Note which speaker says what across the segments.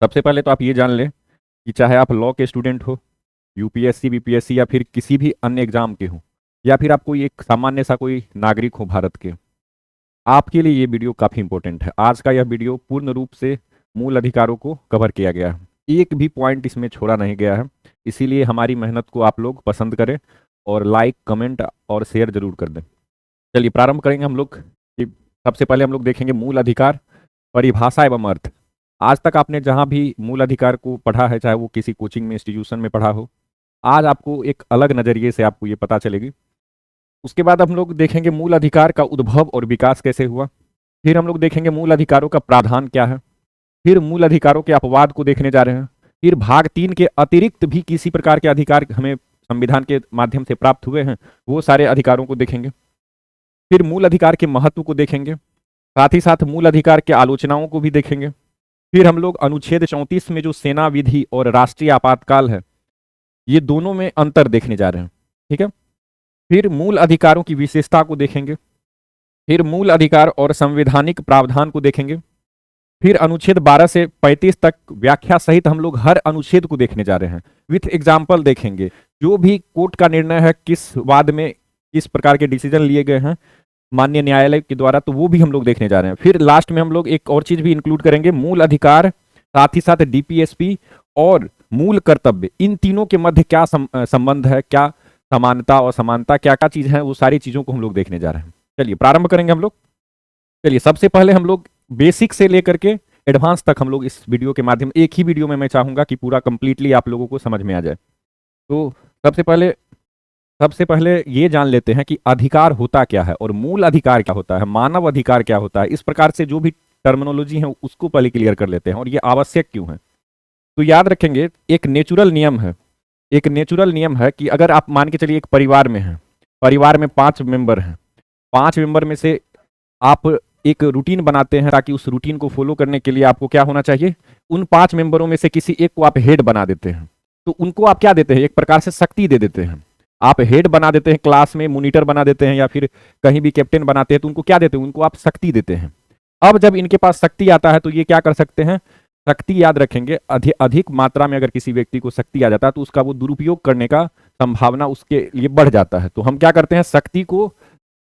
Speaker 1: सबसे पहले तो आप ये जान लें कि चाहे आप लॉ के स्टूडेंट हो, यूपीएससी बीपीएससी या फिर किसी भी अन्य एग्जाम के हो, या फिर आप कोई एक सामान्य सा कोई नागरिक हो भारत के, आपके लिए ये वीडियो काफ़ी इंपॉर्टेंट है। आज का यह वीडियो पूर्ण रूप से मूल अधिकारों को कवर किया गया है, एक भी पॉइंट इसमें छोड़ा नहीं गया है। इसीलिए हमारी मेहनत को आप लोग पसंद करें और लाइक कमेंट और शेयर जरूर कर दें। चलिए प्रारंभ करेंगे हम लोग कि सबसे पहले हम लोग देखेंगे मूल अधिकार, परिभाषा एवं अर्थ। आज तक आपने जहाँ भी मूल अधिकार को पढ़ा है, चाहे वो किसी कोचिंग में, इंस्टीट्यूशन में पढ़ा हो, आज आपको एक अलग नज़रिए से आपको ये पता चलेगी। उसके बाद हम लोग देखेंगे मूल अधिकार का उद्भव और विकास कैसे हुआ। फिर हम लोग देखेंगे मूल अधिकारों का प्रावधान क्या है। फिर मूल अधिकारों के अपवाद को देखने जा रहे हैं। फिर भाग 3 के अतिरिक्त भी किसी प्रकार के अधिकार हमें संविधान के माध्यम से प्राप्त हुए हैं, वो सारे अधिकारों को देखेंगे। फिर मूल अधिकार के महत्व को देखेंगे, साथ ही साथ मूल अधिकार के आलोचनाओं को भी देखेंगे। फिर हम लोग अनुच्छेद 34 में जो सेना विधि और राष्ट्रीय आपातकाल है, ये दोनों में अंतर देखने जा रहे हैं। ठीक है। फिर मूल अधिकारों की विशेषता को देखेंगे। फिर मूल अधिकार और संवैधानिक प्रावधान को देखेंगे। फिर अनुच्छेद 12 से 35 तक व्याख्या सहित हम लोग हर अनुच्छेद को देखने जा रहे हैं, विथ एग्जाम्पल देखेंगे। जो भी कोर्ट का निर्णय है, किस वाद में किस प्रकार के डिसीजन लिए गए हैं माननीय न्यायालय के द्वारा, तो वो भी हम लोग देखने जा रहे हैं। फिर लास्ट में हम लोग एक और चीज भी इंक्लूड करेंगे, मूल अधिकार, साथ ही साथ डीपीएसपी और मूल कर्तव्य, इन तीनों के मध्य क्या संबंध है, क्या समानता और समानता, क्या क्या चीज है, वो सारी चीजों को हम लोग देखने जा रहे हैं। चलिए प्रारंभ करेंगे हम लोग। चलिए सबसे पहले हम लोग बेसिक से लेकर के एडवांस तक हम लोग इस वीडियो के माध्यम, एक ही वीडियो में मैं चाहूंगा कि पूरा कंप्लीटली आप लोगों को समझ में आ जाए। तो सबसे पहले ये जान लेते हैं कि अधिकार होता क्या है और मूल अधिकार क्या होता है, मानव अधिकार क्या होता है। इस प्रकार से जो भी टर्मिनोलॉजी है उसको पहले क्लियर कर लेते हैं और ये आवश्यक क्यों है। तो याद रखेंगे, एक नेचुरल नियम है कि अगर आप मान के चलिए एक परिवार में हैं, परिवार में 5 मेंबर हैं, 5 मेंबर में से आप एक रूटीन बनाते हैं, ताकि उस रूटीन को फॉलो करने के लिए आपको क्या होना चाहिए, उन 5 मेंबरों में से किसी एक को आप हेड बना देते हैं। तो उनको आप क्या देते हैं, एक प्रकार से शक्ति दे देते हैं। आप हेड बना देते हैं, क्लास में मॉनिटर बना देते हैं, या फिर कहीं भी कैप्टन बनाते हैं, तो उनको क्या देते हैं, उनको आप शक्ति देते हैं। अब जब इनके पास शक्ति आता है तो ये क्या कर सकते हैं, शक्ति याद रखेंगे, अधिक मात्रा में अगर किसी व्यक्ति को शक्ति आ जाता है तो उसका वो दुरुपयोग करने का संभावना उसके लिए बढ़ जाता है। तो हम क्या करते हैं, शक्ति को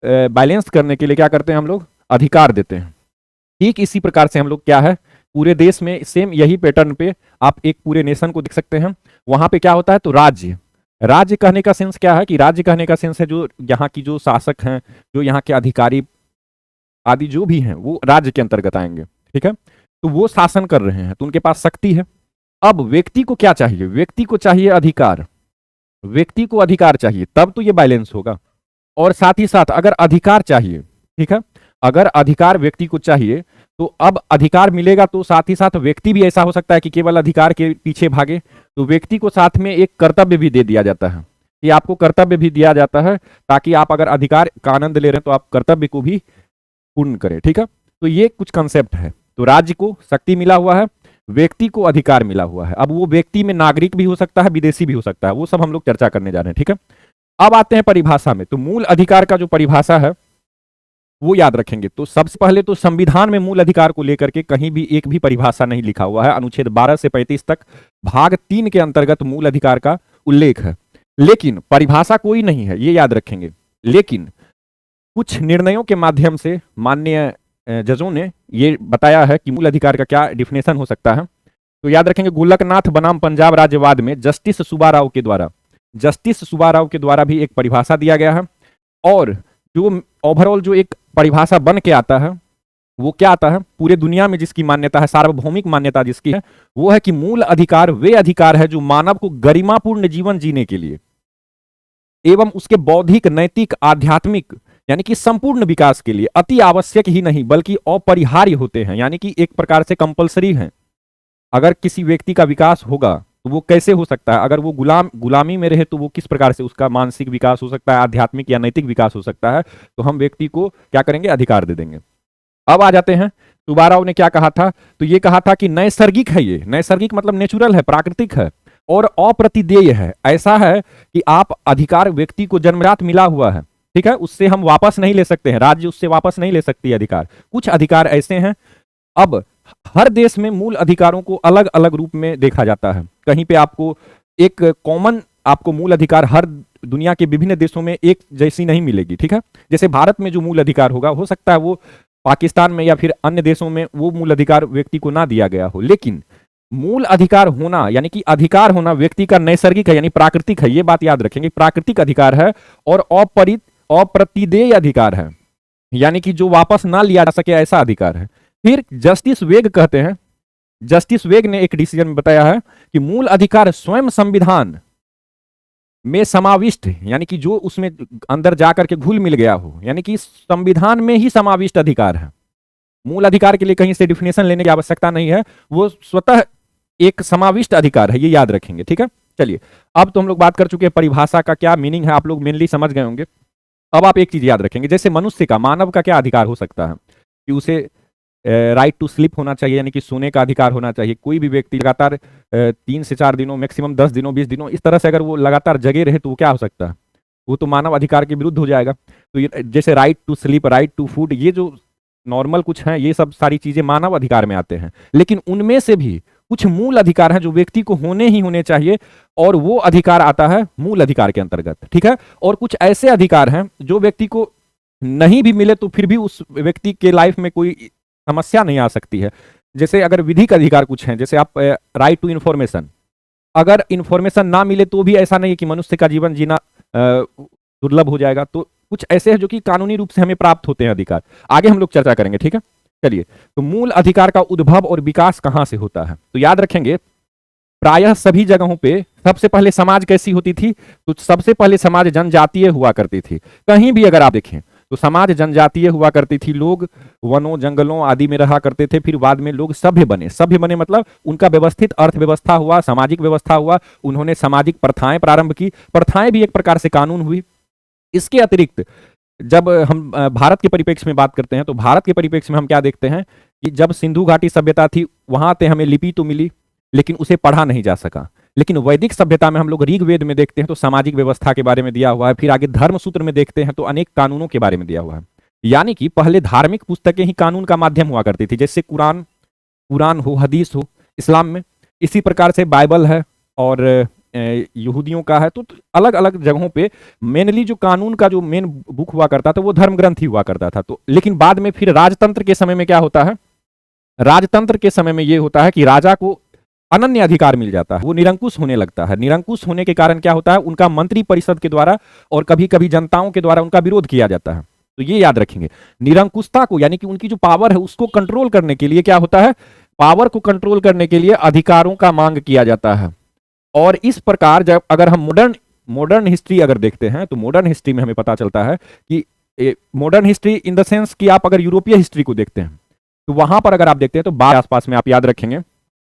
Speaker 1: बैलेंस करने के लिए क्या करते हैं, हम लोग अधिकार देते हैं। ठीक इसी प्रकार से हम लोग क्या है, पूरे देश में सेम यही पैटर्न पे आप एक पूरे नेशन को देख सकते हैं। वहां पे क्या होता है, तो राज्य कहने का सेंस क्या है, कि राज्य कहने का सेंस है जो यहाँ की जो शासक हैं, जो यहाँ के अधिकारी आदि जो भी हैं, वो राज्य के अंतर्गत आएंगे। ठीक है। तो वो शासन कर रहे हैं, तो उनके पास शक्ति है। अब व्यक्ति को क्या चाहिए, व्यक्ति को चाहिए अधिकार, व्यक्ति को अधिकार चाहिए, तब तो ये बैलेंस होगा। और साथ ही साथ अगर अधिकार चाहिए, ठीक है, अगर अधिकार व्यक्ति को चाहिए, तो अब अधिकार मिलेगा तो साथ ही साथ व्यक्ति भी ऐसा हो सकता है कि केवल अधिकार के पीछे भागे, तो व्यक्ति को साथ में एक कर्तव्य भी दे दिया जाता है, कि आपको कर्तव्य भी दिया जाता है, ताकि आप अगर अधिकार का आनंद ले रहे हैं तो आप कर्तव्य को भी पूर्ण करें। ठीक है। तो ये कुछ कंसेप्ट है। तो राज्य को शक्ति मिला हुआ है, व्यक्ति को अधिकार मिला हुआ है। अब वो व्यक्ति में नागरिक भी हो सकता है, विदेशी भी हो सकता है, वो सब हम लोग चर्चा करने जा रहे हैं। ठीक है। अब आते हैं परिभाषा में। तो मूल अधिकार का जो परिभाषा है वो याद रखेंगे। तो सबसे पहले तो संविधान में मूल अधिकार को लेकर के कहीं भी एक भी परिभाषा नहीं लिखा हुआ है। अनुच्छेद 12 से 35 तक भाग 3 के अंतर्गत मूल अधिकार का उल्लेख है, लेकिन परिभाषा कोई नहीं है, ये याद रखेंगे। लेकिन कुछ निर्णयों के माध्यम से माननीय जजों ने ये बताया है कि मूल अधिकार का क्या डिफिनेशन हो सकता है। तो याद रखेंगे, गोलकनाथ बनाम पंजाब राज्यवाद में जस्टिस सुब्बाराव के द्वारा भी एक परिभाषा दिया गया है। और जो ओवरऑल जो एक परिभाषा बन के आता है वो क्या आता है, पूरे दुनिया में जिसकी मान्यता है, सार्वभौमिक मान्यता जिसकी है, वो है कि मूल अधिकार वे अधिकार है जो मानव को गरिमापूर्ण जीवन जीने के लिए एवं उसके बौद्धिक, नैतिक, आध्यात्मिक यानी कि संपूर्ण विकास के लिए अति आवश्यक ही नहीं बल्कि अपरिहार्य होते हैं, यानी कि एक प्रकार से कंपलसरी हैं। अगर किसी व्यक्ति का विकास होगा तो वो कैसे हो सकता है, अगर वो गुलामी में रहे तो वो किस प्रकार से उसका मानसिक विकास हो सकता है, आध्यात्मिक या नैतिक विकास हो सकता है। तो हम व्यक्ति को क्या करेंगे, अधिकार दे देंगे। अब आ जाते हैं, सुब्बाराव ने क्या कहा था, तो ये कहा था कि नैसर्गिक है, ये नैसर्गिक मतलब नेचुरल है, प्राकृतिक है और अप्रतिदेय है। ऐसा है कि आप अधिकार व्यक्ति को जन्मजात मिला हुआ है, ठीक है, उससे हम वापस नहीं ले सकते हैं, राज्य उससे वापस नहीं ले सकती अधिकार। कुछ अधिकार ऐसे हैं। अब हर देश में मूल अधिकारों को अलग अलग रूप में देखा जाता है। कहीं पे आपको एक कॉमन आपको मूल अधिकार हर दुनिया के विभिन्न देशों में एक जैसी नहीं मिलेगी, ठीक है। जैसे भारत में जो मूल अधिकार होगा, हो सकता है वो पाकिस्तान में या फिर अन्य देशों में वो मूल अधिकार व्यक्ति को ना दिया गया हो, लेकिन मूल अधिकार होना यानी कि अधिकार होना व्यक्ति का नैसर्गिक है, यानी प्राकृतिक है। ये बात याद रखेंगे, प्राकृतिक अधिकार है और अप्रतिदेय अधिकार है, यानी कि जो वापस ना लिया जा सके ऐसा अधिकार है। फिर जस्टिस वेग कहते हैं, जस्टिस वेग ने एक डिसीजन में बताया है कि मूल अधिकार स्वयं संविधान में समाविष्ट, यानी कि जो उसमें अंदर जाकर के घुल मिल गया हो, यानी कि संविधान में ही समाविष्ट अधिकार है। मूल अधिकार के लिए कहीं से डिफिनेशन लेने की आवश्यकता नहीं है, वो स्वतः एक समाविष्ट अधिकार है, ये याद रखेंगे, ठीक है। चलिए, अब तो हम लोग बात कर चुके हैं परिभाषा का क्या मीनिंग है, आप लोग मेनली समझ गए होंगे। अब आप एक चीज याद रखेंगे, जैसे मनुष्य का, मानव का क्या अधिकार हो सकता है कि उसे राइट टू स्लीप होना चाहिए, यानी कि सोने का अधिकार होना चाहिए। कोई भी व्यक्ति लगातार 3 से 4 दिनों, मैक्सिमम 10 दिनों, 20 दिनों, इस तरह से अगर वो लगातार जगे रहे तो वो क्या हो सकता है, वो तो मानव अधिकार के विरुद्ध हो जाएगा। तो ये जैसे right to sleep, right to food, ये जो नॉर्मल कुछ हैं, ये सब सारी चीजें मानव अधिकार में आते हैं, लेकिन उनमें से भी कुछ मूल अधिकार हैं जो व्यक्ति को होने ही होने चाहिए, और वो अधिकार आता है मूल अधिकार के अंतर्गत, ठीक है। और कुछ ऐसे अधिकार हैं जो व्यक्ति को नहीं भी मिले तो फिर भी उस व्यक्ति के लाइफ में कोई समस्या नहीं आ सकती है। जैसे अगर विधिक अधिकार कुछ हैं, जैसे आप राइट टू इंफॉर्मेशन, अगर इंफॉर्मेशन ना मिले तो भी ऐसा नहीं है कि मनुष्य का जीवन जीना दुर्लभ हो जाएगा। तो कुछ ऐसे हैं जो कि कानूनी रूप से हमें प्राप्त होते हैं अधिकार, आगे हम लोग चर्चा करेंगे, ठीक है। चलिए, तो मूल अधिकार का उद्भव और विकास कहां से होता है, तो याद रखेंगे प्रायः सभी जगहों पे सबसे पहले समाज कैसी होती थी, तो सबसे पहले समाज जनजातीय हुआ करती थी। कहीं भी अगर आप देखें तो समाज जनजातीय हुआ करती थी, लोग वनों जंगलों आदि में रहा करते थे, फिर बाद में लोग सभ्य बने। सभ्य बने मतलब उनका व्यवस्थित अर्थव्यवस्था हुआ, सामाजिक व्यवस्था हुआ, उन्होंने सामाजिक प्रथाएं प्रारंभ की। प्रथाएं भी एक प्रकार से कानून हुई। इसके अतिरिक्त जब हम भारत के परिप्रेक्ष्य में बात करते हैं तो भारत के परिप्रेक्ष्य में हम क्या देखते हैं कि जब सिंधु घाटी सभ्यता थी, वहां पे हमें लिपि तो मिली लेकिन उसे पढ़ा नहीं जा सका। लेकिन वैदिक सभ्यता में हम लोग ऋग्वेद में देखते हैं तो सामाजिक व्यवस्था के बारे में दिया हुआ है, फिर आगे धर्म सूत्र में देखते हैं तो अनेक कानूनों के बारे में दिया हुआ है। यानी कि पहले धार्मिक पुस्तकें ही कानून का माध्यम हुआ करती थी, जैसे कुरान हो, हदीस हो इस्लाम में, इसी प्रकार से बाइबल है और यहूदियों का है। तो अलग अलग जगहों पे मेनली जो कानून का जो मेन बुक हुआ करता था वो धर्म ग्रंथ ही हुआ करता था। तो लेकिन बाद में फिर राजतंत्र के समय में क्या होता है, राजतंत्र के समय में ये होता है कि राजा को अनन्य अधिकार मिल जाता है, वो निरंकुश होने लगता है। निरंकुश होने के कारण क्या होता है, उनका मंत्री परिषद के द्वारा और कभी कभी जनताओं के द्वारा उनका विरोध किया जाता है। तो ये याद रखेंगे, निरंकुशता को यानी कि उनकी जो पावर है उसको कंट्रोल करने के लिए क्या होता है, पावर को कंट्रोल करने के लिए अधिकारों का मांग किया जाता है। और इस प्रकार जब अगर हम मॉडर्न हिस्ट्री अगर देखते हैं तो मॉडर्न हिस्ट्री में हमें पता चलता है कि modern history in the sense कि आप अगर यूरोपीय हिस्ट्री को देखते हैं तो वहां पर अगर आप देखते हैं तो 12 आसपास में, आप याद रखेंगे,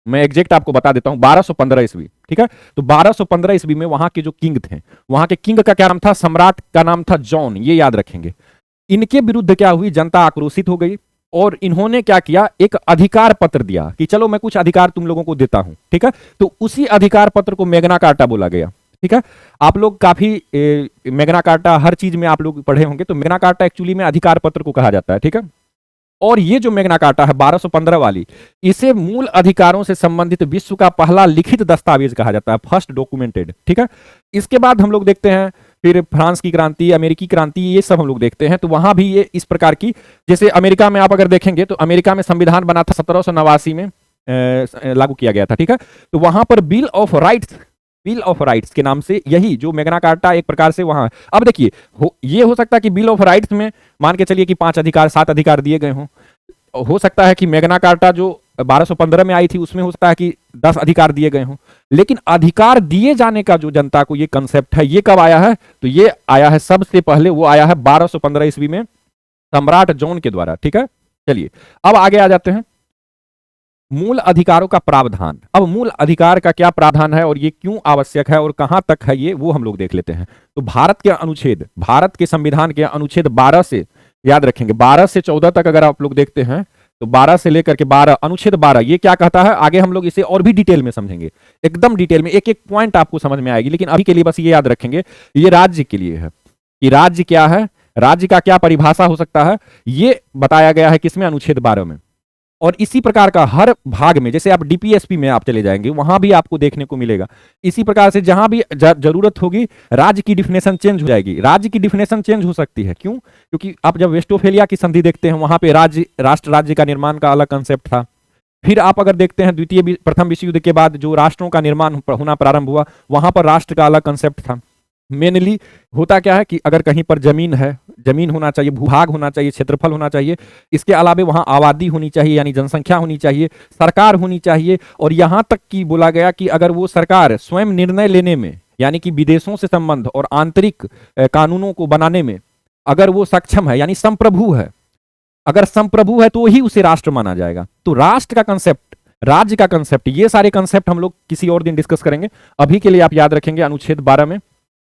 Speaker 1: मैं एग्जैक्ट आपको बता देता हूं, 1215 ईस्वी, ठीक है। तो 1215 ईस्वी में वहां के जो किंग थे, वहां के किंग का क्या नाम था, सम्राट का नाम था जॉन, ये याद रखेंगे। इनके विरुद्ध क्या हुई, जनता आक्रोशित हो गई और इन्होंने क्या किया, एक अधिकार पत्र दिया कि चलो मैं कुछ अधिकार तुम लोगों को देता हूं, ठीक है। तो उसी अधिकार पत्र को मैग्ना कार्टा बोला गया, ठीक है। आप लोग काफी मैग्ना कार्टा हर चीज में आप लोग पढ़े होंगे, तो मैग्ना कार्टा एक्चुअली में अधिकार पत्र को कहा जाता है, ठीक है। और ये जो मैग्ना कार्टा है 1215 वाली, इसे मूल अधिकारों से संबंधित विश्व का पहला लिखित दस्तावेज कहा जाता है, फर्स्ट डॉक्यूमेंटेड, ठीक है। इसके बाद हम लोग देखते हैं फिर फ्रांस की क्रांति, अमेरिकी क्रांति, ये सब हम लोग देखते हैं। तो वहां भी ये इस प्रकार की, जैसे अमेरिका में आप अगर देखेंगे तो अमेरिका में संविधान बना था 1789 में लागू किया गया था, ठीक है। तो वहां पर बिल ऑफ राइट्स के नाम से यही जो मैग्ना कार्टा एक प्रकार से वहां, अब देखिए ये हो सकता है कि बिल ऑफ राइट्स में मान के चलिए कि 5 अधिकार 7 अधिकार दिए गए हों, हो सकता है कि मैग्ना कार्टा जो 1215 में आई थी उसमें हो सकता है कि 10 अधिकार दिए गए हों। लेकिन अधिकार दिए जाने का जो जनता को ये कंसेप्ट है, ये कब आया है, तो ये आया है सबसे पहले, वो आया है 1215 ईस्वी में सम्राट जॉन के द्वारा, ठीक है। चलिए अब आगे आ जाते हैं, मूल अधिकारों का प्रावधान। अब मूल अधिकार का क्या प्रावधान है और ये क्यों आवश्यक है और कहां तक है, ये वो हम लोग देख लेते हैं। तो भारत के संविधान के अनुच्छेद 12 से, याद रखेंगे 12 से 14 तक अगर आप लोग देखते हैं तो 12 से लेकर के 12, अनुच्छेद 12 ये क्या कहता है, आगे हम लोग इसे और भी डिटेल में समझेंगे, एकदम डिटेल में, एक एक पॉइंट आपको समझ में आएगी। लेकिन अभी के लिए बस ये याद रखेंगे, ये राज्य के लिए है कि राज्य क्या है, राज्य का क्या परिभाषा हो सकता है, ये बताया गया है किसमें, अनुच्छेद 12 में। और इसी प्रकार का हर भाग में, जैसे आप डीपीएसपी में आप चले जाएंगे वहां भी आपको देखने को मिलेगा। इसी प्रकार से जहां भी जरूरत होगी राज्य की डिफिनेशन चेंज हो जाएगी। राज्य की डिफिनेशन चेंज हो सकती है, क्यों? क्योंकि आप जब वेस्टफेलिया की संधि देखते हैं वहां पे राष्ट्र राज्य का निर्माण का अलग कंसेप्ट था। फिर आप अगर देखते हैं प्रथम विश्व युद्ध के बाद जो राष्ट्रों का निर्माण होना प्रारंभ हुआ, वहां पर राष्ट्र का अलग कंसेप्ट था। मेनली होता क्या है कि अगर कहीं पर जमीन है, जमीन होना चाहिए, भूभाग होना चाहिए, क्षेत्रफल होना चाहिए, इसके अलावा वहां आबादी होनी चाहिए यानी जनसंख्या होनी चाहिए, सरकार होनी चाहिए, और यहां तक कि बोला गया कि अगर वो सरकार स्वयं निर्णय लेने में यानी कि विदेशों से संबंध और आंतरिक कानूनों को बनाने में अगर वो सक्षम है यानी संप्रभु है, अगर संप्रभु है तो ही उसे राष्ट्र माना जाएगा। तो राष्ट्र का कंसेप्ट, राज्य का कंसेप्ट, ये सारे कंसेप्ट हम लोग किसी और दिन डिस्कस करेंगे। अभी के लिए आप याद रखेंगे अनुच्छेद 12 में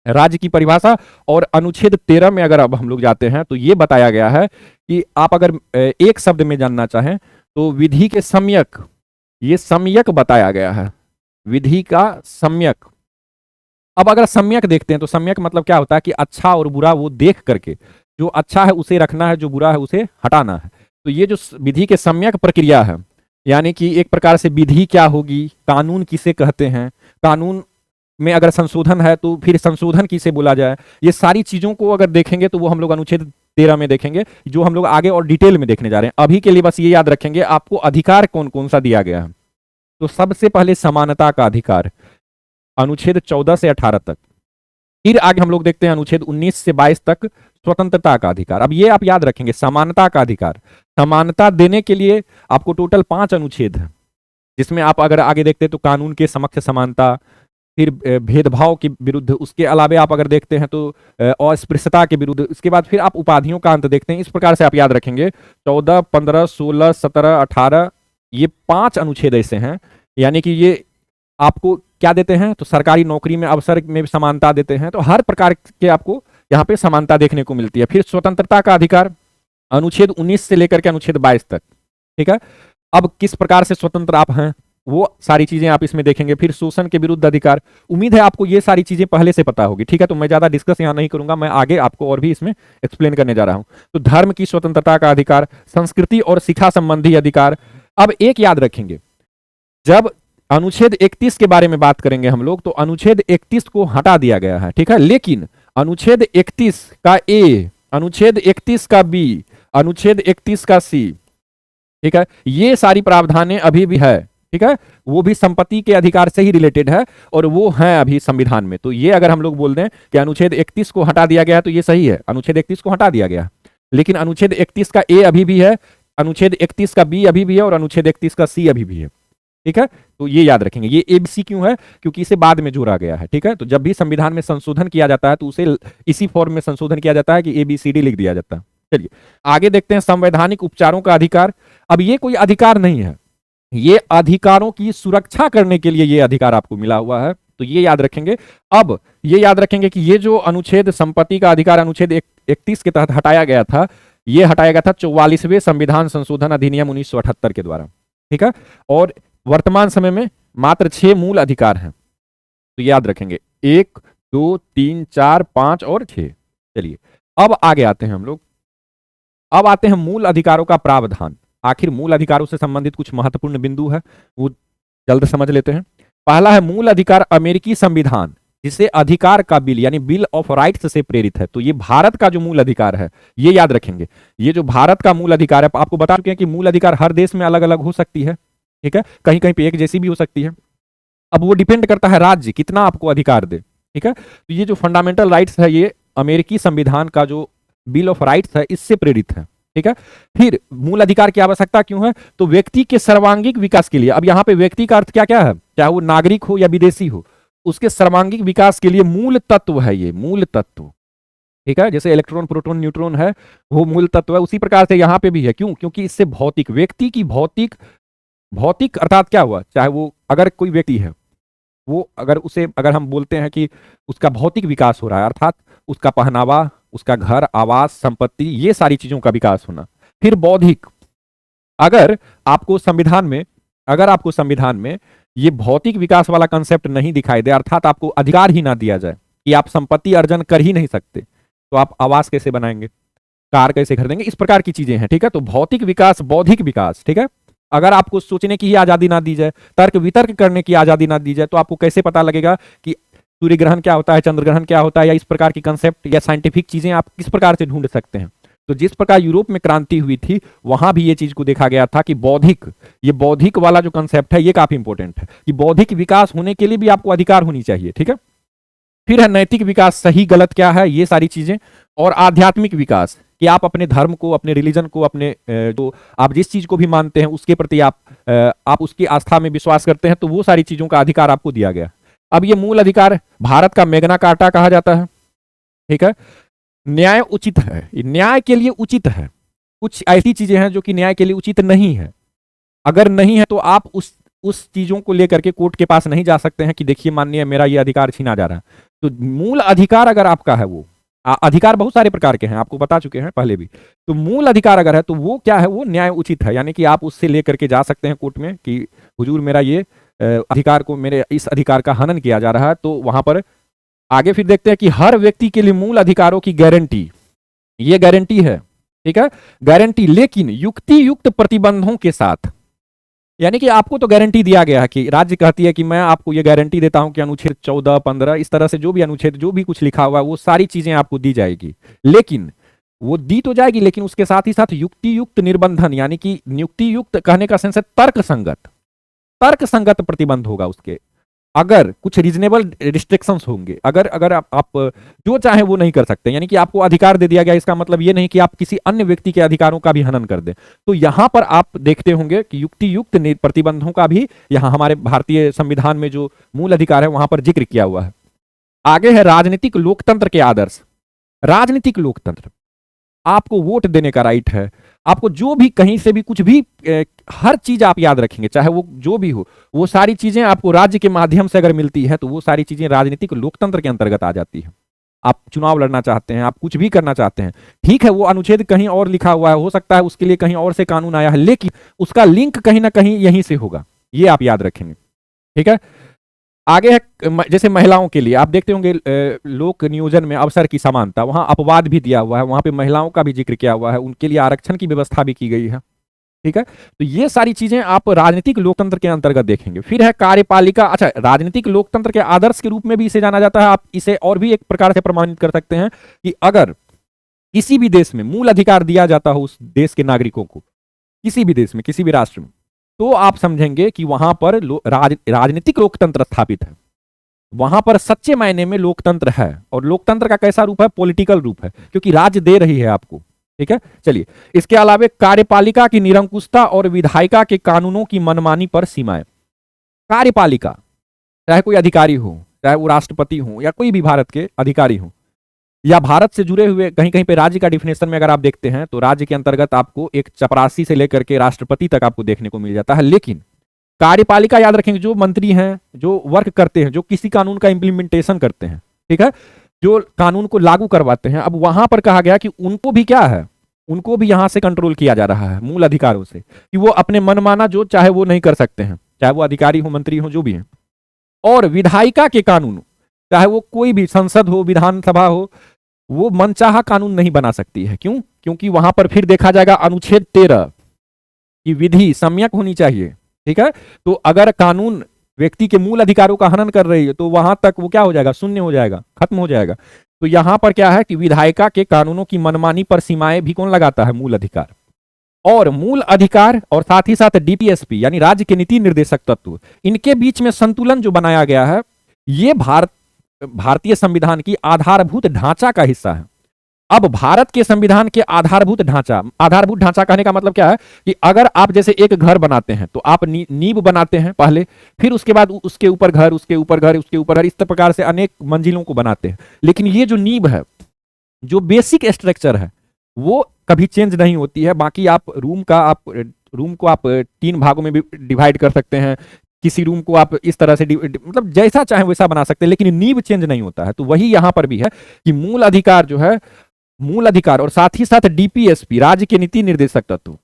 Speaker 1: राज्य की परिभाषा, और अनुच्छेद 13 में अगर अब हम लोग जाते हैं तो ये बताया गया है कि आप अगर एक शब्द में जानना चाहें तो विधि के सम्यक, ये सम्यक बताया गया है, विधि का सम्यक। अब अगर सम्यक देखते हैं तो सम्यक मतलब क्या होता है कि अच्छा और बुरा वो देख करके, जो अच्छा है उसे रखना है, जो बुरा है उसे हटाना है। तो ये जो विधि के सम्यक प्रक्रिया है, यानी कि एक प्रकार से विधि क्या होगी, कानून किसे कहते हैं, कानून में अगर संशोधन है तो फिर संशोधन किसे बोला जाए, ये सारी चीजों को अगर देखेंगे तो वो हम लोग अनुच्छेद 13 में देखेंगे, जो हम लोग आगे और डिटेल में देखने जा रहे हैं। अभी के लिए बस ये याद रखेंगे आपको अधिकार कौन कौन सा दिया गया है। तो सबसे पहले समानता का अधिकार, अनुच्छेद 14 से 18 तक। फिर आगे हम लोग देखते हैं अनुच्छेद 19 से 22 तक, स्वतंत्रता का अधिकार। अब ये आप याद रखेंगे, समानता का अधिकार, समानता देने के लिए आपको टोटल 5 अनुच्छेद है, जिसमें आप अगर आगे देखते हैं तो कानून के समक्ष समानता, फिर भेदभाव के विरुद्ध, उसके अलावा आप अगर देखते हैं तो अस्पृश्यता के विरुद्ध, इसके बाद फिर आप उपाधियों का अंत देखते हैं। इस प्रकार से आप याद रखेंगे 14, 15, 16, 17, 18, ये 5 अनुच्छेद ऐसे हैं, यानी कि ये आपको क्या देते हैं, तो सरकारी नौकरी में अवसर में समानता देते हैं। तो हर प्रकार के आपको यहाँ पे समानता देखने को मिलती है। फिर स्वतंत्रता का अधिकार, अनुच्छेद 19 से लेकर के अनुच्छेद 22 तक, ठीक है। अब किस प्रकार से स्वतंत्र आप हैं वो सारी चीजें आप इसमें देखेंगे। फिर शोषण के विरुद्ध अधिकार, उम्मीद है आपको ये सारी चीजें पहले से पता होगी, ठीक है। तो मैं ज्यादा डिस्कस यहाँ नहीं करूंगा, मैं आगे आपको और भी इसमें एक्सप्लेन करने जा रहा हूं। तो धर्म की स्वतंत्रता का अधिकार, संस्कृति और शिक्षा संबंधी अधिकार। अब एक याद रखेंगे, जब अनुच्छेद 31 के बारे में बात करेंगे हम लोग, तो अनुच्छेद 31 को हटा दिया गया है, ठीक है। लेकिन अनुच्छेद 31 का ए, अनुच्छेद 31 का बी, अनुच्छेद 31 का सी, ठीक है, ये सारी प्रावधानें अभी भी है, ठीक है। वो भी संपत्ति के अधिकार से ही रिलेटेड है और वो है अभी संविधान में। तो ये अगर हम लोग बोल दें कि अनुच्छेद 31 को हटा दिया गया है तो ये सही है, अनुच्छेद 31 को हटा दिया गया, लेकिन अनुच्छेद 31 का ए अभी भी है, अनुच्छेद 31 का बी अभी भी है और अनुच्छेद 31 का सी अभी भी है, ठीक है। तो ये याद रखेंगे। ये एबीसी क्यों है, क्योंकि इसे बाद में जोड़ा गया है, ठीक है। तो जब भी संविधान में संशोधन किया जाता है तो उसे इसी फॉर्म में संशोधन किया जाता है कि एबीसीडी लिख दिया जाता है। चलिए आगे देखते हैं, संवैधानिक उपचारों का अधिकार। अब ये कोई अधिकार नहीं है, ये अधिकारों की सुरक्षा करने के लिए ये अधिकार आपको मिला हुआ है, तो ये याद रखेंगे। अब ये याद रखेंगे कि ये जो अनुच्छेद संपत्ति का अधिकार अनुच्छेद 31 के तहत हटाया गया था, ये हटाया गया था 44वें संविधान संशोधन अधिनियम 1978 के द्वारा, ठीक है। और वर्तमान समय में मात्र 6 मूल अधिकार हैं, तो याद रखेंगे 1, 2, 3, 4, 5 और 6। चलिए अब आगे आते हैं हम लोग, अब आते हैं मूल अधिकारों का प्रावधान। आखिर मूल अधिकारों से संबंधित कुछ महत्वपूर्ण बिंदु है, वो जल्द समझ लेते हैं। पहला है मूल अधिकार अमेरिकी संविधान, जिसे अधिकार का बिल यानी बिल ऑफ राइट्स से प्रेरित है। तो ये भारत का जो मूल अधिकार है, ये याद रखेंगे। ये जो भारत का मूल अधिकार है, आपको बता चुके हैं कि मूल अधिकार हर देश में अलग अलग हो सकती है, ठीक है, कहीं कहीं पे एक जैसी भी हो सकती है। अब वो डिपेंड करता है राज्य कितना आपको अधिकार दे, ठीक है। तो ये जो फंडामेंटल राइट्स है, ये अमेरिकी संविधान का जो बिल ऑफ राइट्स है इससे प्रेरित है, ठीक है। फिर मूल अधिकार की आवश्यकता क्यों है, तो व्यक्ति के सर्वांगीण विकास के लिए। अब यहाँ पे व्यक्ति का अर्थ क्या क्या है, चाहे वो नागरिक हो या विदेशी हो, उसके सर्वांगीण विकास के लिए मूल तत्व है, ये मूल तत्व, ठीक है। जैसे इलेक्ट्रॉन, प्रोटॉन, न्यूट्रॉन है वो मूल तत्व है, उसी प्रकार से यहाँ पे भी है। क्यों, क्योंकि इससे भौतिक, व्यक्ति की भौतिक अर्थात क्या हुआ, चाहे वो अगर कोई व्यक्ति है, वो अगर हम बोलते हैं कि उसका भौतिक विकास हो रहा है, अर्थात उसका पहनावा, उसका घर, आवास, संपत्ति, ये सारी चीजों का विकास होना। फिर बौद्धिक, अगर आपको संविधान में ये भौतिक विकास वाला कंसेप्ट नहीं दिखाई दे, अर्थात आपको अधिकार ही ना दिया जाए कि आप संपत्ति अर्जन कर ही नहीं सकते, तो आप आवास कैसे बनाएंगे, कार कैसे खरीदेंगे, इस प्रकार की चीजें हैं, ठीक है। तो भौतिक विकास, बौद्धिक विकास, ठीक है। अगर आपको सोचने की ही आजादी ना दी जाए, तर्क वितर्क करने की आजादी ना दी जाए, तो आपको कैसे पता लगेगा कि सूर्य ग्रहण क्या होता है, चंद्र ग्रहण क्या होता है, या इस प्रकार की कंसेप्ट या साइंटिफिक चीजें आप किस प्रकार से ढूंढ सकते हैं। तो जिस प्रकार यूरोप में क्रांति हुई थी, वहां भी ये चीज को देखा गया था कि ये बौद्धिक वाला जो कंसेप्ट है ये काफी इंपॉर्टेंट है, कि बौद्धिक विकास होने के लिए भी आपको अधिकार होनी चाहिए, ठीक है। फिर है नैतिक विकास, सही गलत क्या है, ये सारी चीजें। और आध्यात्मिक विकास, कि आप अपने धर्म को, अपने रिलीजन को, अपने जो आप जिस चीज को भी मानते हैं उसके प्रति आप उसकी आस्था में विश्वास करते हैं, तो वो सारी चीजों का अधिकार आपको दिया गया। अब ये मूल अधिकार भारत का मैग्ना कार्टा कहा जाता है, ठीक है। न्याय उचित है, न्याय के लिए उचित है। कुछ ऐसी चीजें हैं जो कि न्याय के लिए उचित नहीं है, अगर नहीं है तो आप उस चीजों को लेकर के कोर्ट के पास नहीं जा सकते हैं कि देखिए माननीय मेरा ये अधिकार छीना जा रहा है। तो मूल अधिकार अगर आपका है, वो अधिकार बहुत सारे प्रकार के हैं, आपको बता चुके हैं पहले भी। तो मूल अधिकार अगर है तो वो क्या है, वो न्याय उचित है, यानी कि आप उससे लेकर के जा सकते हैं कोर्ट में कि हुजूर मेरा ये अधिकार को, मेरे इस अधिकार का हनन किया जा रहा है। तो वहां पर आगे फिर देखते हैं कि हर व्यक्ति के लिए मूल अधिकारों की गारंटी, ये गारंटी है, ठीक है, गारंटी, लेकिन युक्ति युक्त प्रतिबंधों के साथ। यानी कि आपको तो गारंटी दिया गया है कि राज्य कहती है कि मैं आपको ये गारंटी देता हूं कि अनुच्छेद 14, 15 इस तरह से जो भी अनुच्छेद, जो भी कुछ लिखा हुआ है वो सारी चीजें आपको दी जाएगी, लेकिन वो दी तो जाएगी, लेकिन उसके साथ ही साथ युक्ति युक्त निर्बंधन, यानी कि युक्ति युक्त कहने का सेंस है तर्क संगत प्रतिबंध होगा उसके। अगर कुछ रीजनेबल रिस्ट्रिक्शंस होंगे, अगर आप जो चाहे वो नहीं कर सकते, यानी कि आपको अधिकार दे दिया गया, इसका मतलब ये नहीं कि आप किसी अन्य व्यक्ति के अधिकारों का भी हनन कर दें। तो यहां पर आप देखते होंगे कि युक्ति युक्त प्रतिबंधों का भी यहां हमारे भारतीय संविधान में जो मूल अधिकार है वहां पर जिक्र किया हुआ है। आगे है राजनीतिक लोकतंत्र के आदर्श। राजनीतिक लोकतंत्र, आपको वोट देने का राइट है, आपको जो भी कहीं से भी कुछ भी हर चीज आप याद रखेंगे, चाहे वो जो भी हो, वो सारी चीजें आपको राज्य के माध्यम से अगर मिलती है तो वो सारी चीजें राजनीतिक लोकतंत्र के अंतर्गत आ जाती है। आप चुनाव लड़ना चाहते हैं, आप कुछ भी करना चाहते हैं, ठीक है, वो अनुच्छेद कहीं और लिखा हुआ है, हो सकता है उसके लिए कहीं और से कानून आया है, लेकिन उसका लिंक कहीं ना कहीं यहीं से होगा, ये आप याद रखेंगे, ठीक है। आगे है जैसे महिलाओं के लिए आप देखते होंगे लोक नियोजन में अवसर की समानता, वहां अपवाद भी दिया हुआ है, वहां पे महिलाओं का भी जिक्र किया हुआ है, उनके लिए आरक्षण की व्यवस्था भी की गई है, ठीक है। तो ये सारी चीजें आप राजनीतिक लोकतंत्र के अंतर्गत देखेंगे। फिर है कार्यपालिका। अच्छा, राजनीतिक लोकतंत्र के आदर्श के रूप में भी इसे जाना जाता है। आप इसे और भी एक प्रकार से प्रमाणित कर सकते हैं कि अगर किसी भी देश में मूल अधिकार दिया जाता हो उस देश के नागरिकों को, किसी भी देश में, किसी भी राष्ट्र में, तो आप समझेंगे कि वहां पर राजनीतिक लोकतंत्र स्थापित है, वहां पर सच्चे मायने में लोकतंत्र है। और लोकतंत्र का कैसा रूप है? पॉलिटिकल रूप है, क्योंकि राज्य दे रही है आपको, ठीक है। चलिए, इसके अलावा कार्यपालिका की निरंकुशता और विधायिका के कानूनों की मनमानी पर सीमाएं। कार्यपालिका, चाहे कोई अधिकारी हो, चाहे वो राष्ट्रपति हो या कोई भी भारत के अधिकारी हो, या भारत से जुड़े हुए कहीं कहीं पे राज्य का डिफिनेशन में अगर आप देखते हैं तो राज्य के अंतर्गत आपको एक चपरासी से लेकर के राष्ट्रपति तक आपको देखने को मिल जाता है। लेकिन कार्यपालिका याद रखेंगे, जो मंत्री हैं, जो वर्क करते हैं, जो किसी कानून का इंप्लीमेंटेशन करते हैं, ठीक है, जो कानून को लागू करवाते हैं। अब वहां पर कहा गया कि उनको भी क्या है, उनको भी यहां से कंट्रोल किया जा रहा है मूल अधिकारों से, कि वो अपने मनमाना जो चाहे वो नहीं कर सकते हैं, चाहे वो अधिकारी हो, मंत्री हो, जो भी है। और विधायिका के कानून, चाहे वो कोई भी संसद हो, विधानसभा हो, वो मनचाहा कानून नहीं बना सकती है। क्यों? क्योंकि वहां पर फिर देखा जाएगा अनुच्छेद 13 की विधि सम्यक होनी चाहिए, ठीक है। तो अगर कानून व्यक्ति के मूल अधिकारों का हनन कर रही है तो वहां तक वो क्या हो जाएगा, शून्य हो जाएगा, खत्म हो जाएगा। तो यहां पर क्या है कि विधायिका के कानूनों की मनमानी पर सीमाएं भी कौन लगाता है? मूल अधिकार। और मूल अधिकार और साथ ही साथ डीपीएसपी यानी राज्य के नीति निर्देशक तत्व, इनके बीच में संतुलन जो बनाया गया है, ये भारतीय संविधान की आधारभूत ढांचा का हिस्सा है। अब भारत के संविधान के आधारभूत ढांचा कहने का मतलब क्या है कि अगर आप जैसे एक घर बनाते हैं तो आप नींव बनाते हैं पहले, फिर उसके बाद उसके ऊपर घर, उसके ऊपर घर, उसके ऊपर घर, इस प्रकार से अनेक मंजिलों को बनाते हैं। लेकिन ये जो नींव है, जो बेसिक स्ट्रक्चर है, वो कभी चेंज नहीं होती है। बाकी आप रूम को आप 3 भागों में भी डिवाइड कर सकते हैं, किसी रूम को आप इस तरह से मतलब जैसा चाहे वैसा बना सकते हैं, लेकिन नींव चेंज नहीं होता है। तो वही यहां पर भी है कि मूल अधिकार जो है, मूल अधिकार और साथ ही साथ डीपीएसपी राज्य के नीति निर्देशक तत्व,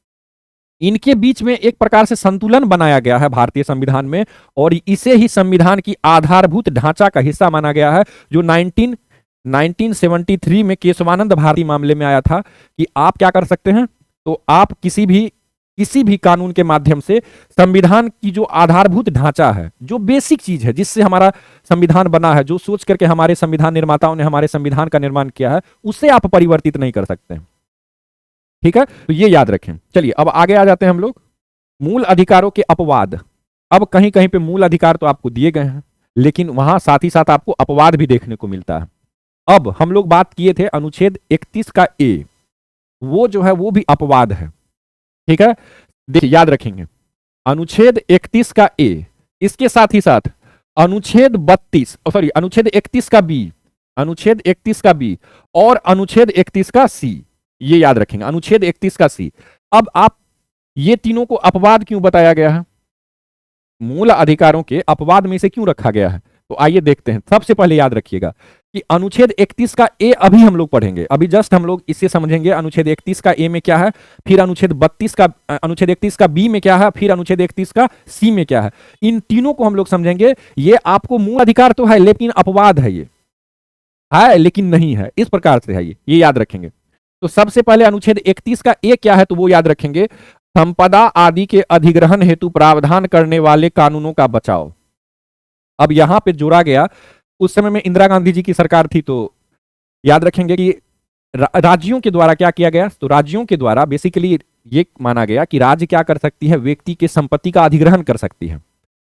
Speaker 1: इनके बीच में एक प्रकार से संतुलन बनाया गया है भारतीय संविधान में, और इसे ही संविधान की आधारभूत ढांचा का हिस्सा माना गया है, जो 1973 में केशवानंद भारती मामले में आया था कि आप क्या कर सकते हैं, तो आप किसी किसी भी कानून के माध्यम से संविधान की जो आधारभूत ढांचा है, जो बेसिक चीज है जिससे हमारा संविधान बना है, जो सोच करके हमारे संविधान निर्माताओं ने हमारे संविधान का निर्माण किया है, उसे आप परिवर्तित नहीं कर सकते हैं। ठीक है, तो ये याद रखें। चलिए अब आगे आ जाते हैं हम लोग। मूल अधिकारों के अपवाद। अब कहीं कहीं पे मूल अधिकार तो आपको दिए गए हैं, लेकिन वहां साथ ही साथ आपको अपवाद भी देखने को मिलता है। अब हम लोग बात किए थे अनुच्छेद 31 का ए, वो जो है वो भी अपवाद है। ठीक है, देखिए याद रखेंगे, अनुच्छेद 31 का ए, इसके साथ ही साथ अनुच्छेद 32 सॉरी अनुच्छेद 31 का बी, अनुच्छेद 31 का बी और अनुच्छेद 31 का सी, ये याद रखेंगे, अनुच्छेद 31 का सी। अब आप ये तीनों को अपवाद क्यों बताया गया है, मूल अधिकारों के अपवाद में से क्यों रखा गया है, तो आइए देखते हैं। सबसे पहले याद रखिएगा कि अनुच्छेद 31 का ए अभी हम लोग पढ़ेंगे, अभी जस्ट हम लोग इसे समझेंगे। अनुच्छेद 31 का ए में क्या है, फिर अनुच्छेद 32 का अनुच्छेद 31 का बी में क्या है, फिर अनुच्छेद 31 का सी में क्या है, इन तीनों को हम लोग समझेंगे। ये आपको मूल अधिकार तो है लेकिन अपवाद है, ये है लेकिन नहीं है, इस प्रकार से है ये याद रखेंगे। तो सबसे पहले अनुच्छेद 31 का ए क्या है, तो वो याद रखेंगे, संपदा आदि के अधिग्रहण हेतु प्रावधान करने वाले कानूनों का बचाव। अब यहां पे जोड़ा गया, उस समय में इंदिरा गांधी जी की सरकार थी, तो याद रखेंगे कि राज्यों के द्वारा क्या किया गया, तो राज्यों के द्वारा बेसिकली ये माना गया कि राज्य क्या कर सकती है, व्यक्ति के संपत्ति का अधिग्रहण कर सकती है।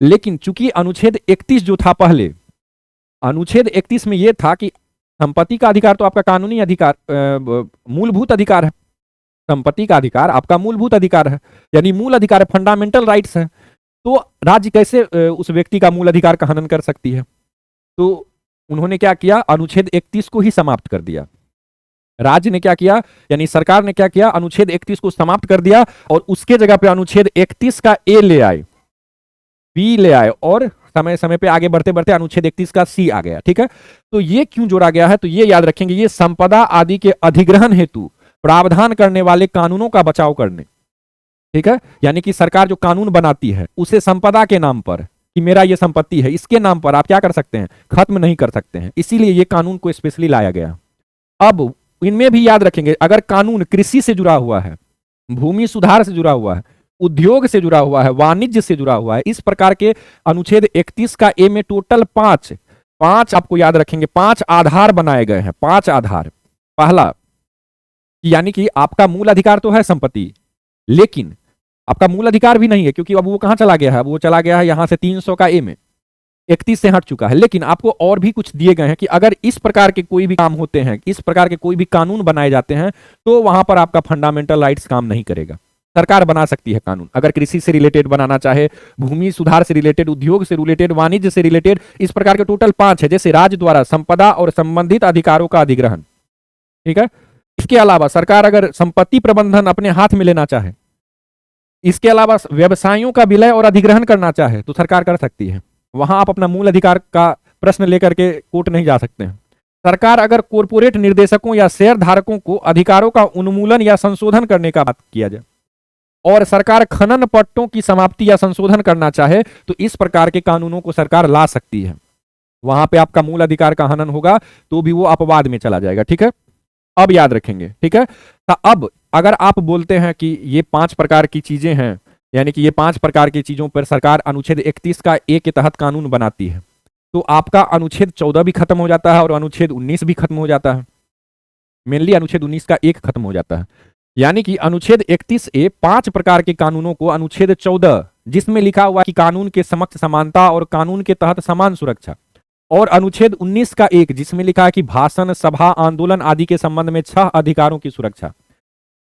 Speaker 1: लेकिन चूंकि अनुच्छेद 31 जो था पहले, अनुच्छेद 31 में यह था कि संपत्ति का अधिकार तो आपका कानूनी अधिकार, मूलभूत अधिकार है, संपत्ति का अधिकार आपका मूलभूत अधिकार है, यानी मूल अधिकार है, फंडामेंटल राइट्स है। तो राज्य कैसे उस व्यक्ति का मूल अधिकार का हनन कर सकती है, तो उन्होंने क्या किया, अनुच्छेद 31 को ही समाप्त कर दिया। राज्य ने क्या किया, यानी सरकार ने क्या किया, अनुच्छेद 31 को समाप्त कर दिया और उसके जगह पे अनुच्छेद 31 का ए ले आए, बी ले आए और समय समय पे आगे बढ़ते बढ़ते अनुच्छेद 31 का सी आ गया। ठीक है, तो ये क्यों जोड़ा गया है, तो ये याद रखेंगे, ये संपदा आदि के अधिग्रहण हेतु प्रावधान करने वाले कानूनों का बचाव करने। ठीक है, यानी कि सरकार जो कानून बनाती है उसे संपदा के नाम पर, कि मेरा ये संपत्ति है, इसके नाम पर आप क्या कर सकते हैं, खत्म नहीं कर सकते हैं, इसीलिए ये कानून को स्पेशली लाया गया। अब इनमें भी याद रखेंगे, अगर कानून कृषि से जुड़ा हुआ है, भूमि सुधार से जुड़ा हुआ है, उद्योग से जुड़ा हुआ है, वाणिज्य से जुड़ा हुआ है, इस प्रकार के अनुच्छेद 31 का ए में टोटल पांच आपको याद रखेंगे, 5 आधार बनाए गए हैं, 5 आधार। पहला, यानी कि आपका मूल अधिकार तो है संपत्ति, लेकिन आपका मूल अधिकार भी नहीं है, क्योंकि अब वो कहां चला गया है, वो चला गया है यहां से 300 का ए में, 31 से हट चुका है। लेकिन आपको और भी कुछ दिए गए हैं कि अगर इस प्रकार के कोई भी काम होते हैं, इस प्रकार के कोई भी कानून बनाए जाते हैं, तो वहां पर आपका फंडामेंटल राइट्स काम नहीं करेगा। सरकार बना सकती है कानून, अगर कृषि से रिलेटेड बनाना चाहे, भूमि सुधार से रिलेटेड, उद्योग से रिलेटेड, वाणिज्य से रिलेटेड, इस प्रकार के टोटल 5 है। जैसे राज्य द्वारा संपदा और संबंधित अधिकारों का अधिग्रहण। ठीक है, इसके अलावा सरकार अगर संपत्ति प्रबंधन अपने हाथ में लेना चाहे, इसके अलावा व्यवसायों का विलय और अधिग्रहण करना चाहे, तो सरकार कर सकती है। वहां आप अपना मूल अधिकार का प्रश्न लेकर के कोर्ट नहीं जा सकते हैं। सरकार अगर कॉरपोरेट निर्देशकों या शेयर धारकों को अधिकारों का उन्मूलन या संशोधन करने का बात किया जाए, और सरकार खनन पट्टों की समाप्ति या संशोधन करना चाहे, तो इस प्रकार के कानूनों को सरकार ला सकती है। वहां पे आपका मूल अधिकार का हनन होगा तो भी वो अपवाद में चला जाएगा। ठीक है, अब याद रखेंगे। ठीक है, तो अब अगर आप बोलते हैं कि ये 5 प्रकार की चीजें हैं, यानी कि ये 5 प्रकार की चीजों पर सरकार अनुच्छेद 31 का ए के तहत कानून बनाती है, तो आपका अनुच्छेद 14 भी खत्म हो जाता है और अनुच्छेद 19 भी खत्म हो जाता है। मेनली अनुच्छेद 19 का एक खत्म हो जाता है, यानी कि अनुच्छेद 31 ए 5 प्रकार के कानूनों को अनुच्छेद 14, जिसमें लिखा हुआ है कि कानून के समक्ष समानता और कानून के तहत समान सुरक्षा, और अनुच्छेद 19 का 1, जिसमें लिखा है कि भाषण, सभा, आंदोलन आदि के संबंध में 6 अधिकारों की सुरक्षा,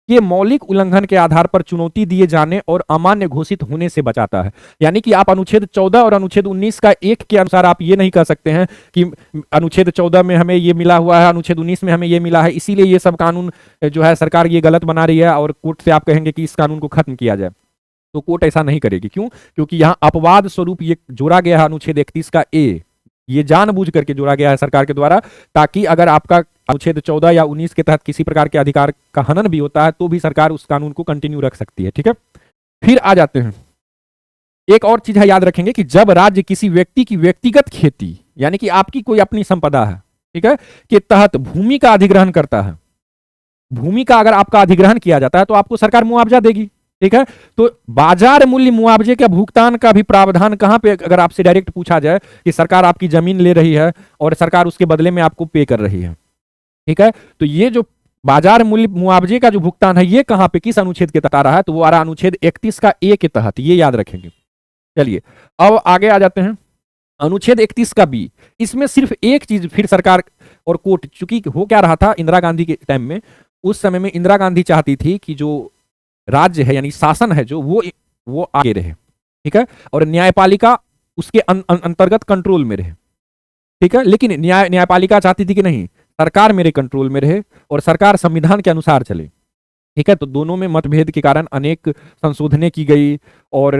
Speaker 1: ये मौलिक उल्लंघन के आधार पर चुनौती दिए जाने और अमान्य घोषित होने से बचाता है। यानी कि आप अनुच्छेद 14 और अनुच्छेद 19 का 1 के अनुसार आप ये नहीं कह सकते हैं कि अनुच्छेद 14 में हमें ये मिला हुआ है, अनुच्छेद 19 में हमें ये मिला है, इसीलिए ये सब कानून जो है सरकार ये गलत बना रही है और कोर्ट से आप कहेंगे कि इस कानून को खत्म किया जाए, तो कोर्ट ऐसा नहीं करेगी। क्यों? क्योंकि यहाँ अपवाद स्वरूप ये जोड़ा गया है अनुच्छेद 31 का ए, ये जानबूझ करके जोड़ा गया है सरकार के द्वारा, ताकि अगर आपका अनुच्छेद 14 या 19 के तहत किसी प्रकार के अधिकार का हनन भी होता है तो भी सरकार उस कानून को कंटिन्यू रख सकती है। ठीक है, फिर आ जाते हैं, एक और चीज है, याद रखेंगे कि जब राज्य किसी व्यक्ति की व्यक्तिगत खेती, यानी कि आपकी कोई अपनी संपदा है, ठीक है, के तहत भूमि का अधिग्रहण करता है, भूमि का अगर आपका अधिग्रहण किया जाता है तो आपको सरकार मुआवजा देगी। ठीक है। तो बाजार मूल्य मुआवजे का भुगतान का भी प्रावधान कहां पे, अगर आपसे डायरेक्ट पूछा जाए कि सरकार आपकी जमीन ले रही है और सरकार उसके बदले में आपको पे कर रही है, ठीक है, तो ये जो बाजार मूल्य मुआवजे का जो भुगतान है ये कहां पे, किस अनुच्छेद के तहत आ रहा है, तो वो आ रहा है अनुच्छेद 31 का ए के तहत, ये याद रखेंगे। चलिए अब आगे आ जाते हैं, अनुच्छेद 31 का बी। इसमें सिर्फ एक चीज फिर सरकार और कोर्ट, चूंकि हो क्या रहा था इंदिरा गांधी के टाइम में, उस समय में इंदिरा गांधी चाहती थी कि जो राज्य है यानी शासन है जो वो आगे रहे, ठीक है, और न्यायपालिका उसके अंतर्गत कंट्रोल में रहे, ठीक है, लेकिन न्यायपालिका चाहती थी कि नहीं, सरकार मेरे कंट्रोल में रहे और सरकार संविधान के अनुसार चले, ठीक है। तो दोनों में मतभेद के कारण अनेक संशोधनें की गई और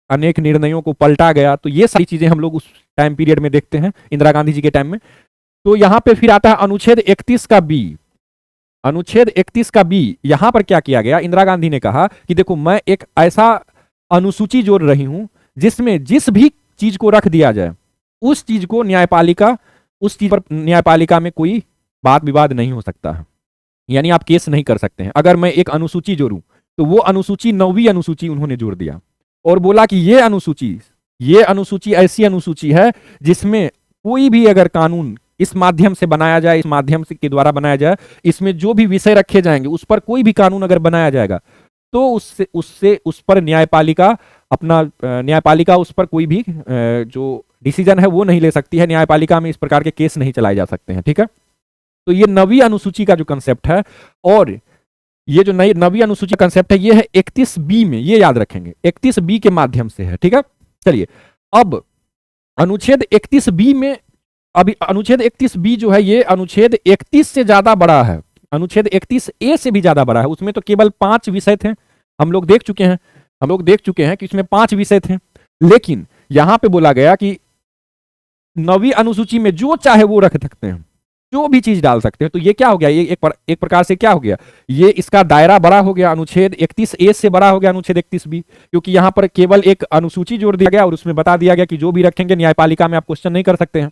Speaker 1: अनेक निर्णयों को पलटा गया। तो ये सारी चीजें हम लोग उस टाइम पीरियड में देखते हैं इंदिरा गांधी जी के टाइम में। तो यहां पे फिर आता है अनुच्छेद 31 का बी। अनुच्छेद 31 का बी, यहां पर क्या किया गया, इंदिरा गांधी ने कहा कि देखो मैं एक ऐसा अनुसूची जोड़ रही हूं जिसमें जिस भी चीज को रख दिया जाए उस चीज को न्यायपालिका, उस चीज पर न्यायपालिका में कोई बात विवाद नहीं हो सकता है, यानी आप केस नहीं कर सकते हैं। अगर मैं एक अनुसूची जोड़ूं तो वो अनुसूची 9वीं अनुसूची उन्होंने जोड़ दिया और बोला कि ये अनुसूची ऐसी अनुसूची है जिसमें कोई भी अगर कानून इस माध्यम से बनाया जाए, इस माध्यम से के द्वारा बनाया जाए, इसमें जो भी विषय रखे जाएंगे उस पर कोई भी कानून अगर बनाया जाएगा तो उस पर न्यायपालिका उस पर कोई भी जो डिसीजन है वो नहीं ले सकती है, न्यायपालिका में इस प्रकार के केस नहीं चलाए जा सकते हैं, ठीक है। तो ये 9वीं अनुसूची का जो कंसेप्ट है, और ये जो नई 9वीं अनुसूची कंसेप्ट है ये है 31 बी में, ये याद रखेंगे 31 बी के माध्यम से है, ठीक है। चलिए अब अनुच्छेद 31 बी में, अभी अनुच्छेद 31 बी जो है ये अनुच्छेद 31 से ज्यादा बड़ा है, अनुच्छेद 31 ए से भी ज्यादा बड़ा है। उसमें तो केवल 5 विषय थे, हम लोग देख चुके हैं कि इसमें 5 विषय थे, लेकिन यहां पे बोला गया कि 9वीं अनुसूची में जो चाहे वो रख सकते हैं, जो भी चीज डाल सकते हैं। तो ये क्या हो गया, ये एक प्रकार से क्या हो गया, ये इसका दायरा बड़ा हो गया, अनुच्छेद 31 ए से बड़ा हो गया अनुच्छेद 31 बी, क्योंकि यहां पर केवल एक अनुसूची जोड़ दिया गया और उसमें बता दिया गया कि जो भी रखेंगे न्यायपालिका में आप क्वेश्चन नहीं कर सकते हैं।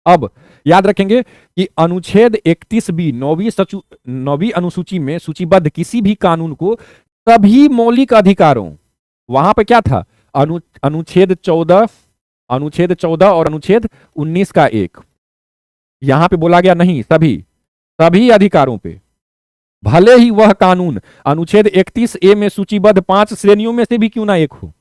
Speaker 1: अब याद रखेंगे कि अनुच्छेद 31 बी 9वीं अनुसूची में सूचीबद्ध किसी भी कानून को सभी मौलिक अधिकारों, वहां पे क्या था, अनुच्छेद 14 और अनुच्छेद 19 का 1, यहां पे बोला गया नहीं, सभी अधिकारों पे, भले ही वह कानून अनुच्छेद 31 ए में सूचीबद्ध 5 श्रेणियों में से भी क्यों ना एक हो,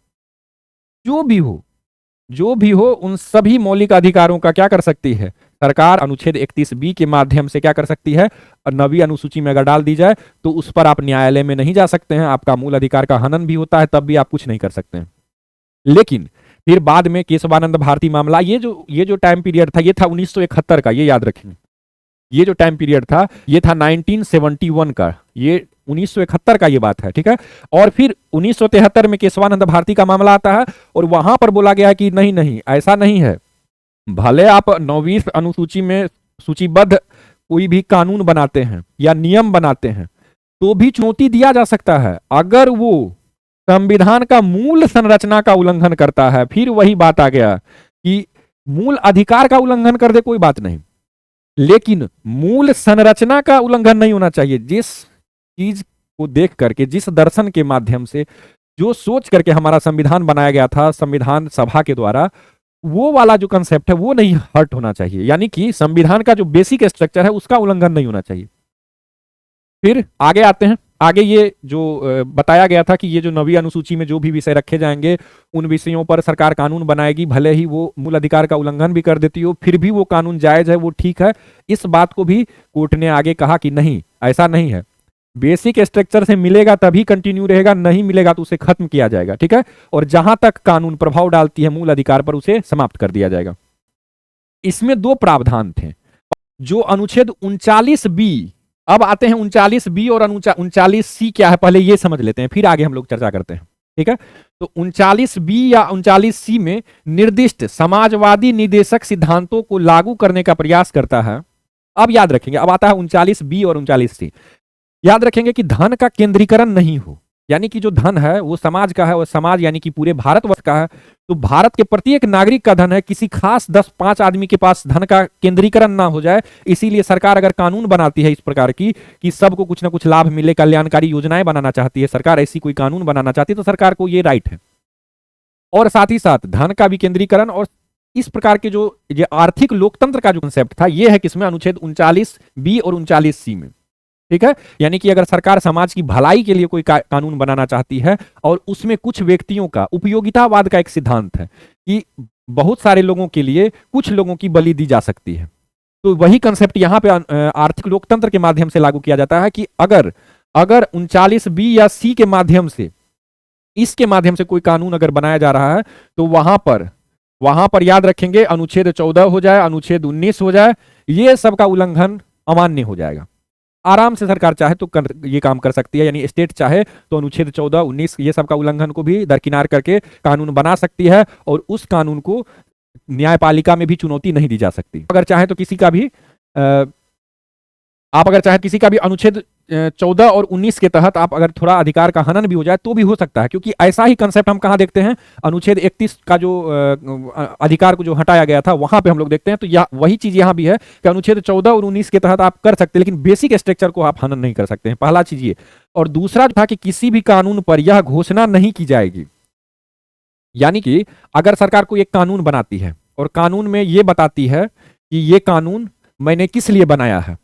Speaker 1: जो भी हो उन सभी मौलिक अधिकारों का क्या कर सकती है सरकार, अनुच्छेद 31 बी के माध्यम से क्या कर सकती है, 9वीं अनुसूची में अगर डाल दी जाए तो उस पर आप न्यायालय में नहीं जा सकते हैं, आपका मूल अधिकार का हनन भी होता है, तब भी आप कुछ नहीं कर सकते हैं। लेकिन फिर बाद में केशवानंद भारती मामला, ये जो टाइम पीरियड था ये था 1971 का, ये याद रखेंगे, ये जो टाइम पीरियड था ये था 1971 का, ये 1971 का ये बात है, ठीक है। और फिर 1973 में केशवानंद भारती का मामला आता है और वहां पर बोला गया कि नहीं ऐसा नहीं है, भले आप 9वीं अनुसूची में सूचीबद्ध कोई भी कानून बनाते हैं या नियम बनाते हैं तो भी चुनौती दिया जा सकता है अगर वो संविधान का मूल संरचना का उल्लंघन करता है। फिर वही बात आ गया कि मूल अधिकार का उल्लंघन कर दे कोई बात नहीं, लेकिन मूल संरचना का उल्लंघन नहीं होना चाहिए। जिस चीज को देख करके, जिस दर्शन के माध्यम से, जो सोच करके हमारा संविधान बनाया गया था संविधान सभा के द्वारा, वो वाला जो कंसेप्ट है वो नहीं हर्ट होना चाहिए, यानी कि संविधान का जो बेसिक स्ट्रक्चर है उसका उल्लंघन नहीं होना चाहिए। फिर आगे आते हैं, आगे ये जो बताया गया था कि ये जो 9वीं अनुसूची में जो भी विषय रखे जाएंगे उन विषयों पर सरकार कानून बनाएगी, भले ही वो मूल अधिकार का उल्लंघन भी कर देती हो फिर भी वो कानून जायज है, वो ठीक है। इस बात को भी कोर्ट ने आगे कहा कि नहीं, ऐसा नहीं है, बेसिक स्ट्रक्चर से मिलेगा तभी कंटिन्यू रहेगा, नहीं मिलेगा तो उसे खत्म किया जाएगा, ठीक है। और जहां तक कानून प्रभाव डालती है मूल अधिकार पर उसे समाप्त कर दिया जाएगा। इसमें 2 प्रावधान थे, जो अनुच्छेद 39 बी, अब आते हैं 39 बी और 39 सी क्या है, पहले ये समझ लेते हैं फिर आगे हम लोग चर्चा करते हैं, ठीक है। तो 39 बी या 39 सी में निर्दिष्ट समाजवादी निदेशक सिद्धांतों को लागू करने का प्रयास करता है। अब याद रखेंगे, अब आता है 39 बी और 39 सी। याद रखेंगे कि धन का केंद्रीकरण नहीं हो, यानी कि जो धन है वो समाज का है, और समाज यानी कि पूरे भारतवर्ष का है। तो भारत के प्रत्येक नागरिक का धन है, किसी खास 10-5 आदमी के पास धन का केंद्रीकरण ना हो जाए। इसीलिए सरकार अगर कानून बनाती है इस प्रकार की कि सबको कुछ ना कुछ लाभ मिले, कल्याणकारी योजनाएं बनाना चाहती है सरकार, ऐसी कोई कानून बनाना चाहती है, तो सरकार को ये राइट है। और साथ ही साथ धन का भी केंद्रीकरण, और इस प्रकार के जो ये आर्थिक लोकतंत्र का जो कंसेप्ट था, ये है किसमें, अनुच्छेद 39B और 39C में। ठीक है, यानी कि अगर सरकार समाज की भलाई के लिए कोई कानून बनाना चाहती है, और उसमें कुछ व्यक्तियों का, उपयोगितावाद का एक सिद्धांत है कि बहुत सारे लोगों के लिए कुछ लोगों की बलि दी जा सकती है, तो वही कंसेप्ट यहां पे आर्थिक लोकतंत्र के माध्यम से लागू किया जाता है कि अगर 39B या C के माध्यम से, इसके माध्यम से कोई कानून अगर बनाया जा रहा है, तो वहां पर याद रखेंगे अनुच्छेद 14 हो जाए, अनुच्छेद 19 हो जाए, ये सब का उल्लंघन अमान्य हो जाएगा। आराम से सरकार चाहे तो ये काम कर सकती है, यानी स्टेट चाहे तो अनुच्छेद 14, 19 ये सब का उल्लंघन को भी दरकिनार करके कानून बना सकती है, और उस कानून को न्यायपालिका में भी चुनौती नहीं दी जा सकती। अगर चाहे तो किसी का भी आप अगर चाहे किसी का भी अनुच्छेद 14 और 19 के तहत आप अगर थोड़ा अधिकार का हनन भी हो जाए तो भी हो सकता है, क्योंकि ऐसा ही कंसेप्ट हम कहां देखते हैं, अनुच्छेद 31 का जो अधिकार को जो हटाया गया था वहां पे हम लोग देखते हैं। तो वही चीज यहां भी है कि अनुच्छेद 14 और 19 के तहत आप कर सकते हैं, लेकिन बेसिक स्ट्रक्चर को आप हनन नहीं कर सकते हैं, पहला चीज ये। और दूसरा था कि किसी भी कानून पर यह घोषणा नहीं की जाएगी, यानी कि अगर सरकार कोई एक कानून बनाती है और कानून में यह बताती है कि यह कानून मैंने किस लिए बनाया है,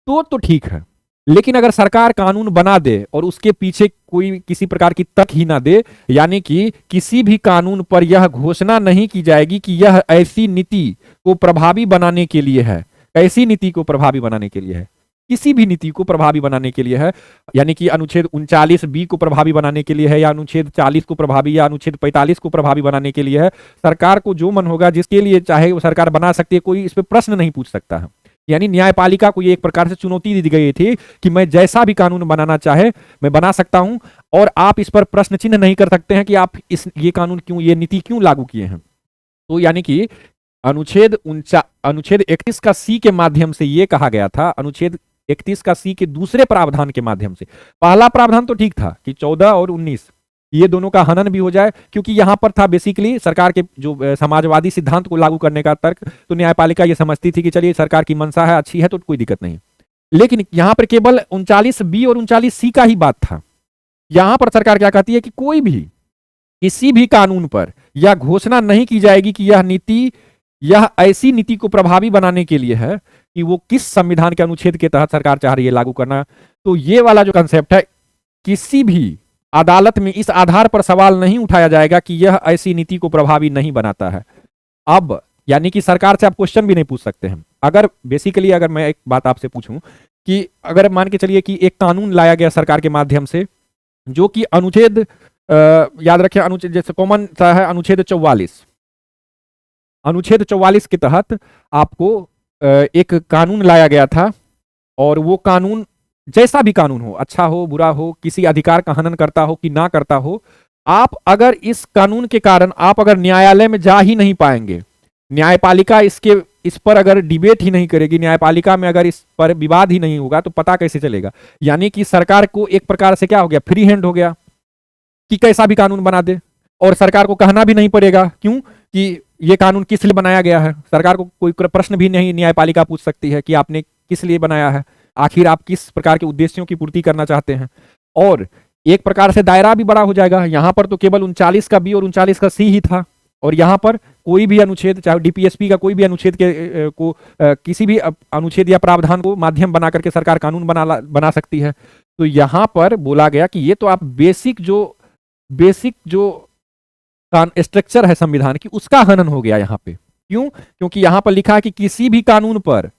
Speaker 1: तो ठीक है। लेकिन अगर सरकार कानून बना दे और उसके पीछे कोई किसी प्रकार की तर्क ही ना दे, यानी कि किसी भी कानून पर यह घोषणा नहीं की जाएगी कि यह ऐसी नीति को प्रभावी बनाने के लिए है, ऐसी नीति को प्रभावी बनाने के लिए है, किसी भी नीति को प्रभावी बनाने के लिए है, यानी कि अनुच्छेद 39B को प्रभावी बनाने के लिए है, या अनुच्छेद 40 को प्रभावी, या अनुच्छेद 45 को प्रभावी बनाने के लिए है। सरकार को जो मन होगा, जिसके लिए चाहे वो सरकार बना सकती है, कोई इस पर प्रश्न नहीं पूछ सकता है। यानी न्यायपालिका को ये एक प्रकार से चुनौती दी गई थी कि मैं जैसा भी कानून बनाना चाहे मैं बना सकता हूं, और आप इस पर प्रश्न चिन्ह नहीं कर सकते हैं कि आप ये कानून क्यों, ये नीति क्यों लागू किए हैं। तो यानी कि अनुच्छेद 31 का C के माध्यम से ये कहा गया था, अनुच्छेद 31 का C के दूसरे प्रावधान के माध्यम से, पहला प्रावधान तो ठीक था कि 14 और 19 ये दोनों का हनन भी हो जाए, क्योंकि यहां पर था बेसिकली सरकार के जो समाजवादी सिद्धांत को लागू करने का तर्क, तो न्यायपालिका ये समझती थी कि चलिए सरकार की मंशा है, अच्छी है, तो कोई दिक्कत नहीं। लेकिन यहां पर केवल 39B और 39C का ही बात था। यहां पर सरकार क्या कहती है कि कोई भी किसी भी कानून पर यह घोषणा नहीं की जाएगी कि यह ऐसी नीति को प्रभावी बनाने के लिए है कि वो किस संविधान के अनुच्छेद के तहत सरकार चाह रही है लागू करना। तो ये वाला जो कंसेप्ट है, किसी भी अदालत में इस आधार पर सवाल नहीं उठाया जाएगा कि यह ऐसी नीति को प्रभावी नहीं बनाता है। अब यानी कि सरकार से आप क्वेश्चन भी नहीं पूछ सकते हैं। अगर बेसिकली अगर मैं एक बात आपसे पूछूं कि अगर मान के चलिए कि एक कानून लाया गया सरकार के माध्यम से, जो कि अनुच्छेद याद रखें, अनुच्छेद जैसे कॉमन सा है अनुच्छेद 44, अनुच्छेद 44 के तहत आपको एक कानून लाया गया था, और वो कानून जैसा भी कानून हो, अच्छा हो बुरा हो, किसी अधिकार का हनन करता हो कि ना करता हो, आप अगर इस कानून के कारण आप अगर न्यायालय में जा ही नहीं पाएंगे, न्यायपालिका इस पर अगर डिबेट ही नहीं करेगी, न्यायपालिका में अगर इस पर विवाद ही नहीं होगा, तो पता कैसे चलेगा। यानी कि सरकार को एक प्रकार से क्या हो गया, फ्री हैंड हो गया कि कैसा भी कानून बना दे, और सरकार को कहना भी नहीं पड़ेगा क्यों कि ये कानून किस लिए बनाया गया है। सरकार को कोई प्रश्न भी नहीं न्यायपालिका पूछ सकती है कि आपने किस लिए बनाया है, आखिर आप किस प्रकार के उद्देश्यों की पूर्ति करना चाहते हैं। और एक प्रकार से दायरा भी बड़ा हो जाएगा। यहां पर तो केवल 39 का B और 39 का C ही था, और यहां पर कोई भी अनुच्छेद, चाहे DPSP का कोई भी अनुच्छेद किसी भी अनुच्छेद या प्रावधान को माध्यम बना करके सरकार कानून बना सकती है। तो यहां पर बोला गया कि ये तो आप बेसिक जो स्ट्रक्चर है संविधान की, उसका हनन हो गया यहां पे। क्यों? क्योंकि यहां पर लिखा है कि किसी भी कानून पर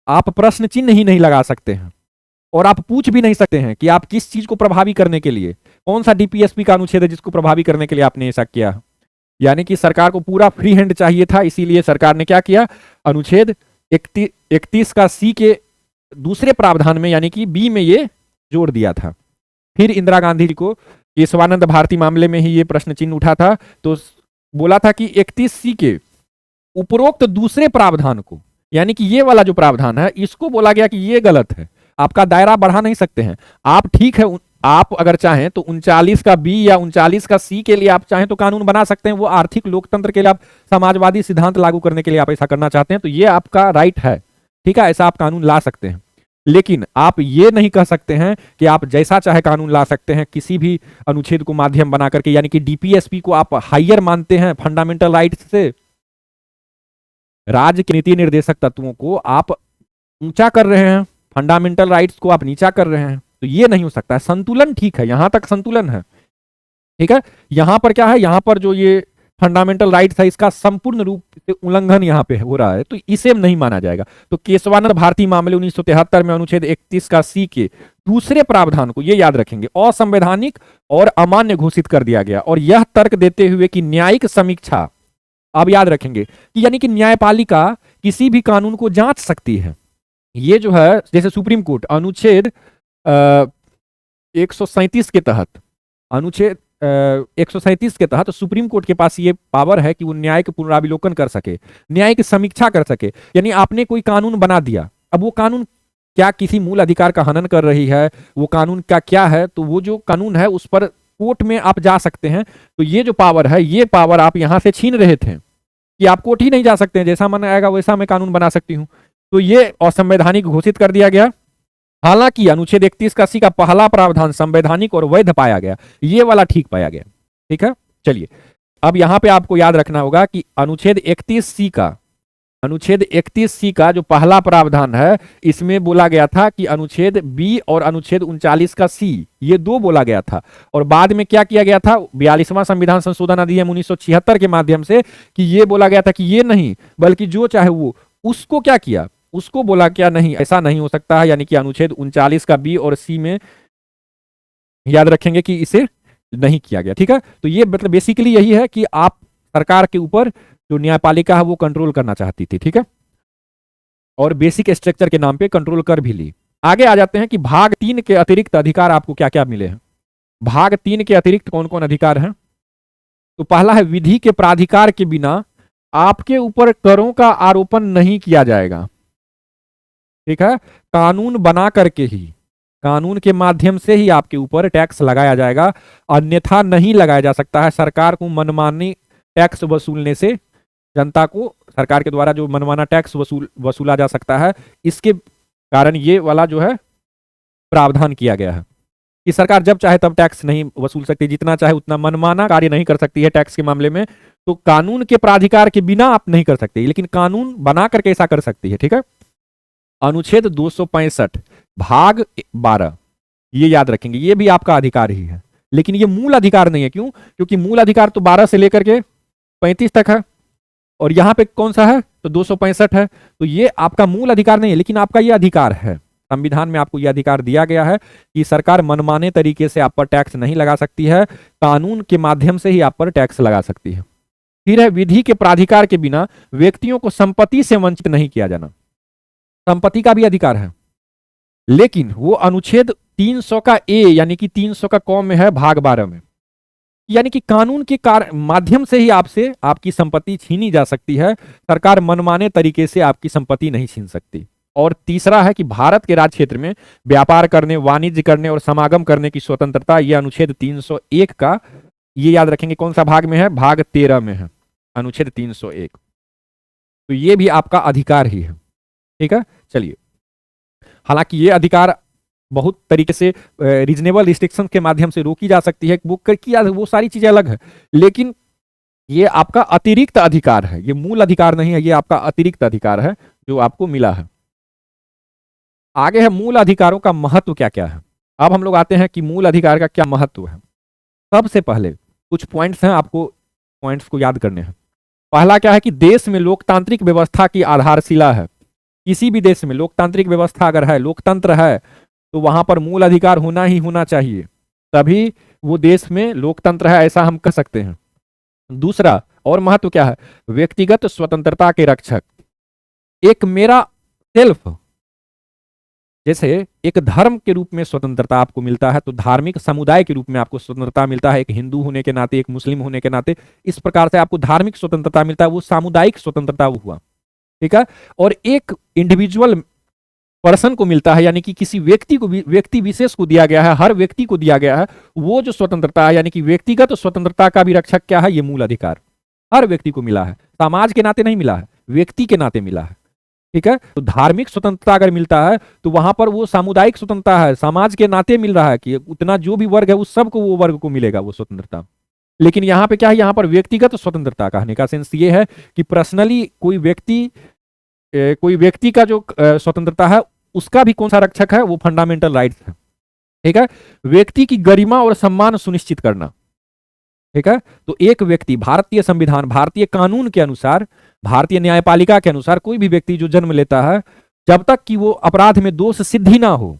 Speaker 1: आप प्रश्न चिन्ह ही नहीं लगा सकते हैं, और आप पूछ भी नहीं सकते हैं कि आप किस चीज को प्रभावी करने के लिए, कौन सा DPSP का अनुच्छेद है जिसको प्रभावी करने के लिए आपने ऐसा किया। यानी कि सरकार को पूरा फ्री हैंड चाहिए था, इसीलिए सरकार ने क्या किया, अनुच्छेद 31 का C के दूसरे प्रावधान में यानी कि B में ये जोड़ दिया था। फिर इंदिरा गांधी जी को केशवानंद भारती मामले में ही ये प्रश्न चिन्ह उठा था, तो बोला था कि 31C के उपरोक्त दूसरे प्रावधान को, यानी कि ये वाला जो प्रावधान है, इसको बोला गया कि ये गलत है, आपका दायरा बढ़ा नहीं सकते हैं। आप ठीक है आप अगर चाहें तो 39 का बी या 39 का सी के लिए आप चाहें तो कानून बना सकते हैं। वो आर्थिक लोकतंत्र के लिए, आप समाजवादी सिद्धांत लागू करने के लिए आप ऐसा करना चाहते हैं तो ये आपका राइट है, ठीक है, ऐसा आप कानून ला सकते हैं। लेकिन आप ये नहीं कह सकते हैं कि आप जैसा चाहे कानून ला सकते हैं किसी भी अनुच्छेद को माध्यम बना करके, यानी कि डीपीएसपी को आप हायर मानते हैं फंडामेंटल राइट्स से, राज्य के नीति निर्देशक तत्वों को आप ऊंचा कर रहे हैं, फंडामेंटल राइट्स को आप नीचा कर रहे हैं, तो ये नहीं हो सकता है। संतुलन ठीक है, यहां तक संतुलन है, ठीक है। यहां पर क्या है, यहां पर जो ये फंडामेंटल राइट्स है इसका संपूर्ण रूप से उल्लंघन यहां पे हो रहा है, तो इसे नहीं माना जाएगा। तो केशवानंद भारती मामले 1973 में अनुच्छेद 31 का सी के दूसरे प्रावधान को, ये याद रखेंगे, असंवैधानिक और अमान्य घोषित कर दिया गया, और यह तर्क देते हुए कि न्यायिक समीक्षा, अब याद रखेंगे कि यानी कि न्यायपालिका किसी भी कानून को जांच सकती है। ये जो है, जैसे सुप्रीम कोर्ट अनुच्छेद 137 के तहत, अनुच्छेद 137 के तहत सुप्रीम कोर्ट के पास ये पावर है कि वो न्यायिक पुनराविलोकन कर सके, न्यायिक समीक्षा कर सके। यानी आपने कोई कानून बना दिया, अब वो कानून क्या किसी मूल अधिकार का हनन कर रही है, वो कानून का क्या है, तो वो जो कानून है उस पर कोर्ट में आप जा सकते हैं। तो ये जो पावर है, ये पावर आप यहां से छीन रहे थे कि आप कोर्ट ही नहीं जा सकते हैं, जैसा मन आएगा वैसा मैं कानून बना सकती हूं, तो ये असंवैधानिक घोषित कर दिया गया। हालांकि अनुच्छेद 31 का सी का पहला प्रावधान संवैधानिक और वैध पाया गया, ये वाला ठीक पाया गया, ठीक है। चलिए, अब यहां पे आपको याद रखना होगा कि अनुच्छेद 31 सी का जो पहला प्रावधान है, इसमें बोला गया था कि अनुच्छेद बी और अनुच्छेद 39 का सी, ये दो बोला गया था, और बाद में क्या किया गया था, 42वां संविधान संशोधन अधिनियम 1976 के माध्यम से, कि ये बोला गया था कि ये नहीं, बल्कि जो चाहे वो, उसको क्या किया, उसको बोला क्या, नहीं ऐसा नहीं हो सकता है। यानी कि अनुच्छेद 39 का बी और सी में याद रखेंगे कि इसे नहीं किया गया, ठीक है। तो ये मतलब बेसिकली यही है कि आप सरकार के ऊपर जो न्यायपालिका है वो कंट्रोल करना चाहती थी, ठीक है, और बेसिक स्ट्रक्चर के नाम पे कंट्रोल कर भी ली। आगे आ जाते हैं कि भाग 3 के अतिरिक्त अधिकार आपको क्या क्या मिले हैं। भाग 3 के अतिरिक्त कौन कौन अधिकार हैं? तो पहला है, विधि के प्राधिकार के बिना आपके ऊपर करों का आरोपण नहीं किया जाएगा, ठीक है। कानून बना करके ही, कानून के माध्यम से ही आपके ऊपर टैक्स लगाया जाएगा, अन्यथा नहीं लगाया जा सकता है। सरकार को मनमानी टैक्स वसूलने से जनता को, सरकार के द्वारा जो मनमाना टैक्स वसूला जा सकता है, इसके कारण ये वाला जो है प्रावधान किया गया है कि सरकार जब चाहे तब टैक्स नहीं वसूल सकती, जितना चाहे उतना मनमाना कार्य नहीं कर सकती है टैक्स के मामले में। तो कानून के प्राधिकार के बिना आप नहीं कर सकते, लेकिन कानून बना करके ऐसा कर सकती है, ठीक है। अनुच्छेद 265 भाग 12, ये याद रखेंगे, ये भी आपका अधिकार ही है, लेकिन ये मूल अधिकार नहीं है। क्यों? क्योंकि मूल अधिकार तो 12 से लेकर के 35 तक है, और यहां पे कौन सा है, तो 265 है। तो ये आपका मूल अधिकार नहीं है, लेकिन आपका ये अधिकार है। संविधान में आपको यह अधिकार दिया गया है कि सरकार मनमाने तरीके से आप पर टैक्स नहीं लगा सकती है, कानून के माध्यम से ही आप पर टैक्स लगा सकती है। फिर है, विधि के प्राधिकार के बिना व्यक्तियों को संपत्ति से वंचित नहीं किया जाना। संपत्ति का भी अधिकार है, लेकिन वो अनुच्छेद 300 का ए यानी कि 300 का कॉम में है, भाग 12 में, यानी कि कानून के माध्यम से ही आपसे आपकी संपत्ति छीनी जा सकती है, सरकार मनमाने तरीके से आपकी संपत्ति नहीं छीन सकती। और तीसरा है कि भारत के राज्य क्षेत्र में व्यापार करने, वाणिज्य करने और समागम करने की स्वतंत्रता, यह अनुच्छेद 301 का, ये याद रखेंगे कौन सा भाग में है, भाग 13 में है, अनुच्छेद 301। तो ये भी आपका अधिकार ही है, ठीक है। चलिए, हालांकि ये अधिकार बहुत तरीके से रीजनेबल रिस्ट्रिक्शन के माध्यम से रोकी जा सकती है, वो सारी चीजें अलग है, लेकिन ये आपका अतिरिक्त अधिकार है, ये मूल अधिकार नहीं है, ये आपका अतिरिक्त अधिकार है जो आपको मिला है। आगे है, मूल अधिकारों का महत्व क्या क्या है। अब हम लोग आते हैं कि मूल अधिकार का क्या महत्व है। सबसे पहले कुछ पॉइंट्स हैं, आपको पॉइंट्स को याद करने हैं। पहला क्या है कि देश में लोकतांत्रिक व्यवस्था की आधारशिला है। किसी भी देश में लोकतांत्रिक व्यवस्था अगर है, लोकतंत्र है, तो वहां पर मूल अधिकार होना ही होना चाहिए, तभी वो देश में लोकतंत्र है, ऐसा हम कह सकते हैं। दूसरा और महत्व क्या है, व्यक्तिगत स्वतंत्रता के रक्षक। एक मेरा सेल्फ, जैसे एक धर्म के रूप में स्वतंत्रता आपको मिलता है, तो धार्मिक समुदाय के रूप में आपको स्वतंत्रता मिलता है, एक हिंदू होने के नाते, एक मुस्लिम होने के नाते, इस प्रकार से आपको धार्मिक स्वतंत्रता मिलता है, वो सामुदायिक स्वतंत्रता हुआ, ठीक है। और एक इंडिविजुअल पर्सन को मिलता है, यानी कि किसी व्यक्ति विशेष को दिया गया है, हर व्यक्ति को दिया गया है वो जो स्वतंत्रता है, यानी कि व्यक्तिगत स्वतंत्रता का भी रक्षक क्या है, ये मूल अधिकार हर व्यक्ति को मिला है। समाज के नाते नहीं मिला है, व्यक्ति के नाते मिला है। ठीक है, तो धार्मिक स्वतंत्रता अगर मिलता है तो वहां पर वो सामुदायिक स्वतंत्रता है, समाज के नाते मिल रहा है कि उतना जो भी वर्ग है उस सबको वो वर्ग को मिलेगा वो स्वतंत्रता। लेकिन यहाँ पे क्या है, यहाँ पर व्यक्तिगत स्वतंत्रता कहने का सेंस ये है कि पर्सनली कोई व्यक्ति का जो स्वतंत्रता है उसका भी कौन सा रक्षक है, वो फंडामेंटल राइट्स है। ठीक है, व्यक्ति की गरिमा और सम्मान सुनिश्चित करना। ठीक है, तो एक व्यक्ति भारतीय संविधान, भारतीय कानून के अनुसार, भारतीय न्यायपालिका के अनुसार कोई भी व्यक्ति जो जन्म लेता है, जब तक कि वो अपराध में दोष सिद्धि ना हो,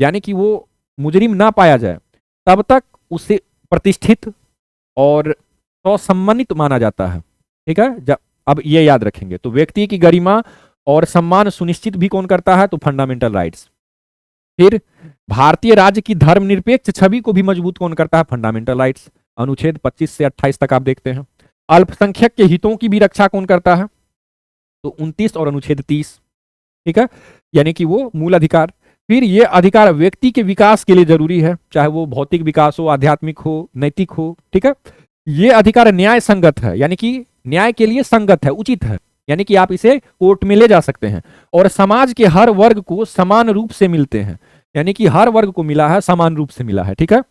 Speaker 1: यानी कि वो मुजरिम ना पाया जाए, तब तक उसे प्रतिष्ठित और सम्मानित माना जाता है। ठीक है, अब ये याद रखेंगे, तो व्यक्ति की गरिमा और सम्मान सुनिश्चित भी कौन करता है, तो फंडामेंटल राइट्स। फिर भारतीय राज्य की धर्मनिरपेक्ष छवि को भी मजबूत कौन करता है, फंडामेंटल राइट्स। अनुच्छेद 25 से 28 तक आप देखते हैं। अल्पसंख्यक के हितों की भी रक्षा कौन करता है, तो 29 और अनुच्छेद 30। ठीक है, यानी कि वो मूल अधिकार। फिर ये अधिकार व्यक्ति के विकास के लिए जरूरी है, चाहे वो भौतिक विकास हो, आध्यात्मिक हो, नैतिक हो। ठीक है, ये अधिकार न्याय संगत है, यानी कि न्याय के लिए संगत है, उचित है, यानी कि आप इसे कोर्ट में ले जा सकते हैं, और समाज के हर वर्ग को समान रूप से मिलते हैं, यानी कि हर वर्ग को मिला है, समान रूप से मिला है। ठीक है,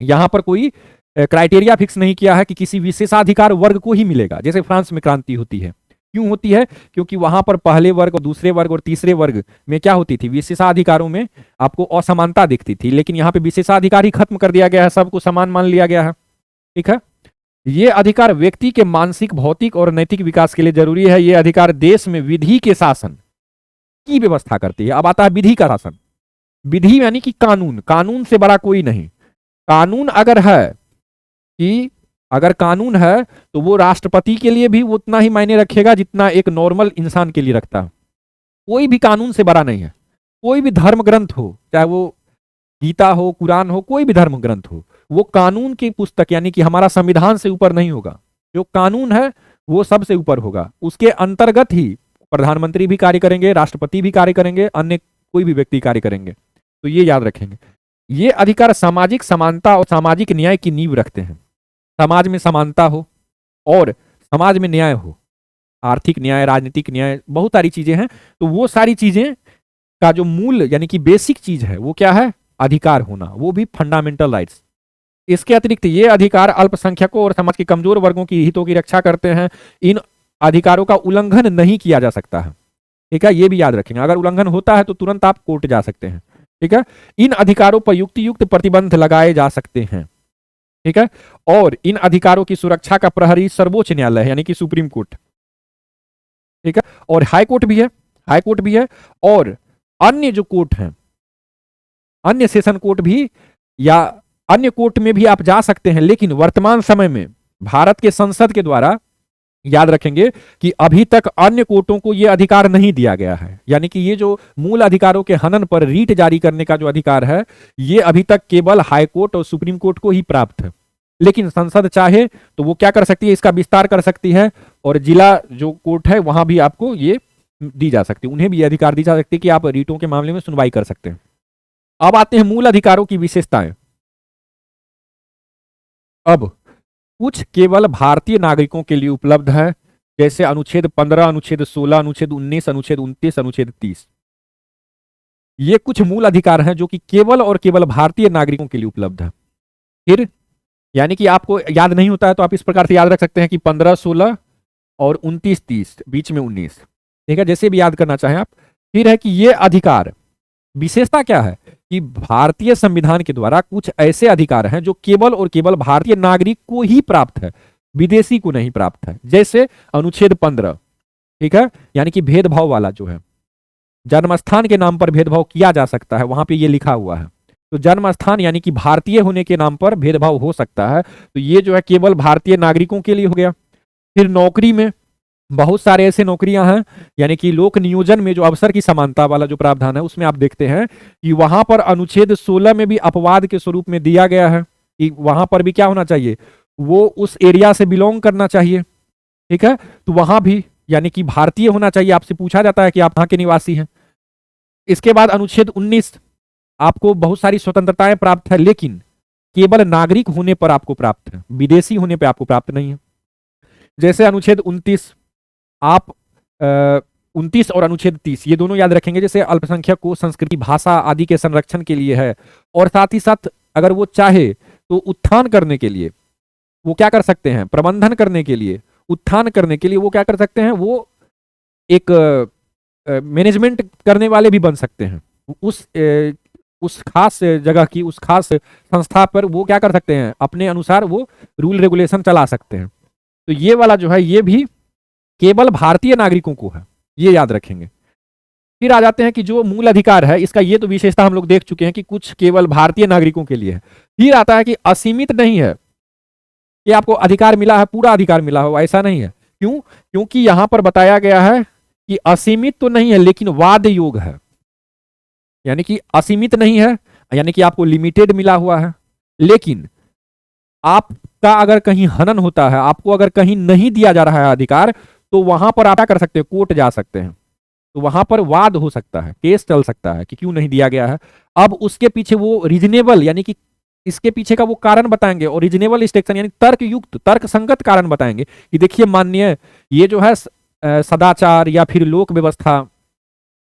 Speaker 1: यहां पर कोई क्राइटेरिया फिक्स नहीं किया है कि किसी विशेषाधिकार वर्ग को ही मिलेगा। जैसे फ्रांस में क्रांति होती है, क्यों होती है, क्योंकि वहां पर पहले वर्ग और दूसरे वर्ग और तीसरे वर्ग में क्या होती थी, विशेषाधिकारों में आपको असमानता दिखती थी, लेकिन यहाँ पे विशेषाधिकार ही खत्म कर दिया गया है, सबको समान मान लिया गया है। ठीक है, ये अधिकार व्यक्ति के मानसिक, भौतिक और नैतिक विकास के लिए जरूरी है। ये अधिकार देश में विधि के शासन की व्यवस्था करती है। अब आता है विधि का शासन। विधि यानी कि कानून, कानून से बड़ा कोई नहीं। कानून अगर है कि अगर कानून है तो वो राष्ट्रपति के लिए भी उतना ही मायने रखेगा जितना एक नॉर्मल इंसान के लिए रखता है। कोई भी कानून से बड़ा नहीं है। कोई भी धर्म ग्रंथ हो, चाहे वो गीता हो, कुरान हो, कोई भी धर्म ग्रंथ हो, वो कानून की पुस्तक यानी कि हमारा संविधान से ऊपर नहीं होगा। जो कानून है वो सबसे ऊपर होगा, उसके अंतर्गत ही प्रधानमंत्री भी कार्य करेंगे, राष्ट्रपति भी कार्य करेंगे, अन्य कोई भी व्यक्ति कार्य करेंगे। तो ये याद रखेंगे। ये अधिकार सामाजिक समानता और सामाजिक न्याय की नींव रखते हैं। समाज में समानता हो और समाज में न्याय हो, आर्थिक न्याय, राजनीतिक न्याय, बहुत सारी चीजें हैं। तो वो सारी चीजें का जो मूल यानी कि बेसिक चीज है वो क्या है, अधिकार होना, वो भी फंडामेंटल राइट्स। इसके अतिरिक्त ये अधिकार अल्पसंख्यकों और समाज के कमजोर वर्गों की हितों की रक्षा करते हैं। इन अधिकारों का उल्लंघन नहीं किया जा सकता है। ठीक है, ये भी याद रखेंगे, अगर उल्लंघन होता है तो तुरंत आप कोर्ट जा सकते हैं। ठीक है, इन अधिकारों पर युक्त प्रतिबंध लगाए जा सकते हैं। ठीक है, और इन अधिकारों की सुरक्षा का प्रहरी सर्वोच्च न्यायालय है, यानी कि सुप्रीम कोर्ट। ठीक है, और हाई कोर्ट भी है, हाई कोर्ट भी है, और अन्य जो कोर्ट हैं, अन्य सेशन कोर्ट भी या अन्य कोर्ट में भी आप जा सकते हैं। लेकिन वर्तमान समय में भारत के संसद के द्वारा, याद रखेंगे कि अभी तक अन्य कोर्टों को यह अधिकार नहीं दिया गया है, यानी कि ये जो मूल अधिकारों के हनन पर रीट जारी करने का जो अधिकार है, ये अभी तक केवल हाई कोर्ट और सुप्रीम कोर्ट को ही प्राप्त है। लेकिन संसद चाहे तो वो क्या कर सकती है, इसका विस्तार कर सकती है, और जिला जो कोर्ट है वहां भी आपको ये दी जा सकती है, उन्हें भी अधिकार दी जा सकती है कि आप रीटों के मामले में सुनवाई कर सकते हैं। अब आते हैं मूल अधिकारों की विशेषताएं। अब कुछ केवल भारतीय नागरिकों के लिए उपलब्ध है, जैसे अनुच्छेद 15, अनुच्छेद 16, अनुच्छेद 19, अनुच्छेद 29, अनुच्छेद 30। ये कुछ मूल अधिकार हैं जो कि केवल और केवल भारतीय नागरिकों के लिए उपलब्ध है। फिर यानी कि आपको याद नहीं होता है तो आप इस प्रकार से याद रख सकते हैं कि 15, 16 और 29, 30, बीच में 19। ठीक है, जैसे भी याद करना चाहें आप। फिर है कि ये अधिकार, विशेषता क्या है कि भारतीय संविधान के द्वारा कुछ ऐसे अधिकार हैं जो केवल और केवल भारतीय नागरिक को ही प्राप्त है, विदेशी को नहीं प्राप्त है। जैसे अनुच्छेद 15, ठीक है, यानी कि भेदभाव वाला जो है, जन्मस्थान के नाम पर भेदभाव किया जा सकता है, वहां पे ये लिखा हुआ है। तो जन्मस्थान यानी कि भारतीय होने के नाम पर भेदभाव हो सकता है, तो ये जो है केवल भारतीय नागरिकों के लिए हो गया। फिर नौकरी में बहुत सारे ऐसे नौकरियां हैं, यानी कि लोक नियोजन में जो अवसर की समानता वाला जो प्रावधान है उसमें आप देखते हैं कि वहां पर अनुच्छेद 16 में भी अपवाद के स्वरूप में दिया गया है कि वहां पर भी क्या होना चाहिए, वो उस एरिया से बिलोंग करना चाहिए। ठीक है, तो वहां भी यानी कि भारतीय होना चाहिए। आपसे पूछा जाता है कि आप कहाँ के निवासी हैं, इसके बाद अनुच्छेद 19, आपको बहुत सारी स्वतंत्रताएं प्राप्त है, लेकिन केवल नागरिक होने पर आपको प्राप्त है, विदेशी होने पर आपको प्राप्त नहीं है। जैसे अनुच्छेद 29, आप 29 और अनुच्छेद 30 ये दोनों याद रखेंगे। जैसे अल्पसंख्यक को संस्कृति, भाषा आदि के संरक्षण के लिए है, और साथ ही साथ अगर वो चाहे तो उत्थान करने के लिए वो क्या कर सकते हैं, प्रबंधन करने के लिए, उत्थान करने के लिए वो क्या कर सकते हैं, वो एक मैनेजमेंट करने वाले भी बन सकते हैं। उस खास जगह की, उस खास संस्था पर वो क्या कर सकते हैं, अपने अनुसार वो रूल रेगुलेशन चला सकते हैं। तो ये वाला जो है ये भी केवल भारतीय नागरिकों को है, ये याद रखेंगे। फिर आ जाते हैं कि जो मूल अधिकार है, इसका ये तो विशेषता हम लोग देख चुके हैं कि कुछ केवल भारतीय नागरिकों के लिए है। फिर आता है कि असीमित नहीं है, कि आपको अधिकार मिला है, पूरा अधिकार मिला हो, ऐसा नहीं है। क्यों? क्योंकि यहां पर बताया गया है कि असीमित तो नहीं है लेकिन वाद योग है, यानी कि असीमित नहीं है, यानी कि आपको लिमिटेड मिला हुआ है, लेकिन आपका अगर कहीं हनन होता है, आपको अगर कहीं नहीं दिया जा रहा है अधिकार, तो वहां पर आप क्या कर सकते हैं, कोर्ट जा सकते हैं। तो वहां पर वाद हो सकता है, केस चल सकता है कि क्यों नहीं दिया गया है। अब उसके पीछे वो रीजनेबल, यानी कि इसके पीछे का वो कारण बताएंगे, और रीजनेबल स्टेक्शन यानी तर्क युक्त, तर्क संगत कारण बताएंगे कि देखिए माननीय, ये जो है सदाचार या फिर लोक व्यवस्था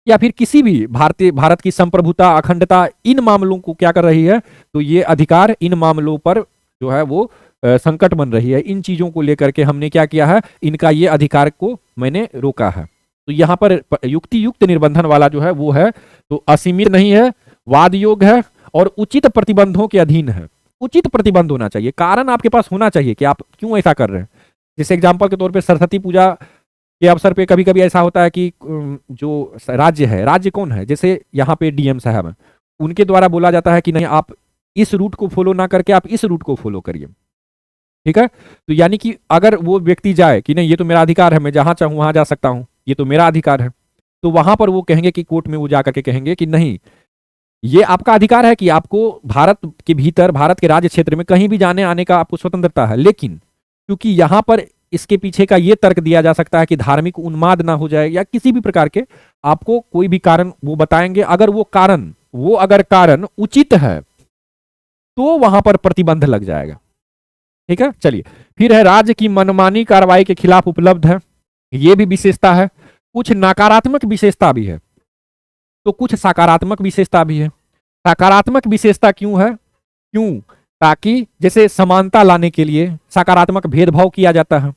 Speaker 1: या फिर किसी भी भारत की संप्रभुता, अखंडता, इन मामलों को क्या कर रही है, तो ये अधिकार इन मामलों पर जो है वो संकट बन रही है। इन चीजों को लेकर के हमने क्या किया है, इनका ये अधिकार को मैंने रोका है। तो यहाँ पर युक्ति युक्त निर्बंधन वाला जो है वो है, तो असीमित नहीं है, वाद योग है, और उचित प्रतिबंधों के अधीन है। उचित प्रतिबंध होना चाहिए, कारण आपके पास होना चाहिए कि आप क्यों ऐसा कर रहे हैं। जैसे एग्जाम्पल के तौर पे सरस्वती पूजा के अवसर पे कभी कभी ऐसा होता है कि जो राज्य है, राज्य कौन है, जैसे यहाँ पे डीएम साहब हैं, उनके द्वारा बोला जाता है कि नहीं, आप इस रूट को फॉलो ना करके आप इस रूट को फॉलो करिए, ठीक है। तो यानी कि अगर वो व्यक्ति जाए कि नहीं, ये तो मेरा अधिकार है, मैं जहां चाहूं वहां जा सकता हूं, ये तो मेरा अधिकार है, तो वहां पर वो कहेंगे कि कोर्ट में वो जाकर के कहेंगे कि नहीं, ये आपका अधिकार है कि आपको भारत के भीतर, भारत के राज्य क्षेत्र में कहीं भी जाने आने का आपको स्वतंत्रता है, लेकिन क्योंकि यहां पर इसके पीछे का ये तर्क दिया जा सकता है कि धार्मिक उन्माद ना हो जाए या किसी भी प्रकार के, आपको कोई भी कारण वो बताएंगे, अगर वो कारण उचित है तो वहां पर प्रतिबंध लग जाएगा, ठीक है। चलिए, फिर है राज्य की मनमानी कार्रवाई के खिलाफ उपलब्ध है, ये भी विशेषता है। कुछ नकारात्मक विशेषता भी है, तो कुछ सकारात्मक विशेषता भी है। सकारात्मक विशेषता क्यों है? क्यों? ताकि जैसे समानता लाने के लिए सकारात्मक भेदभाव किया जाता है,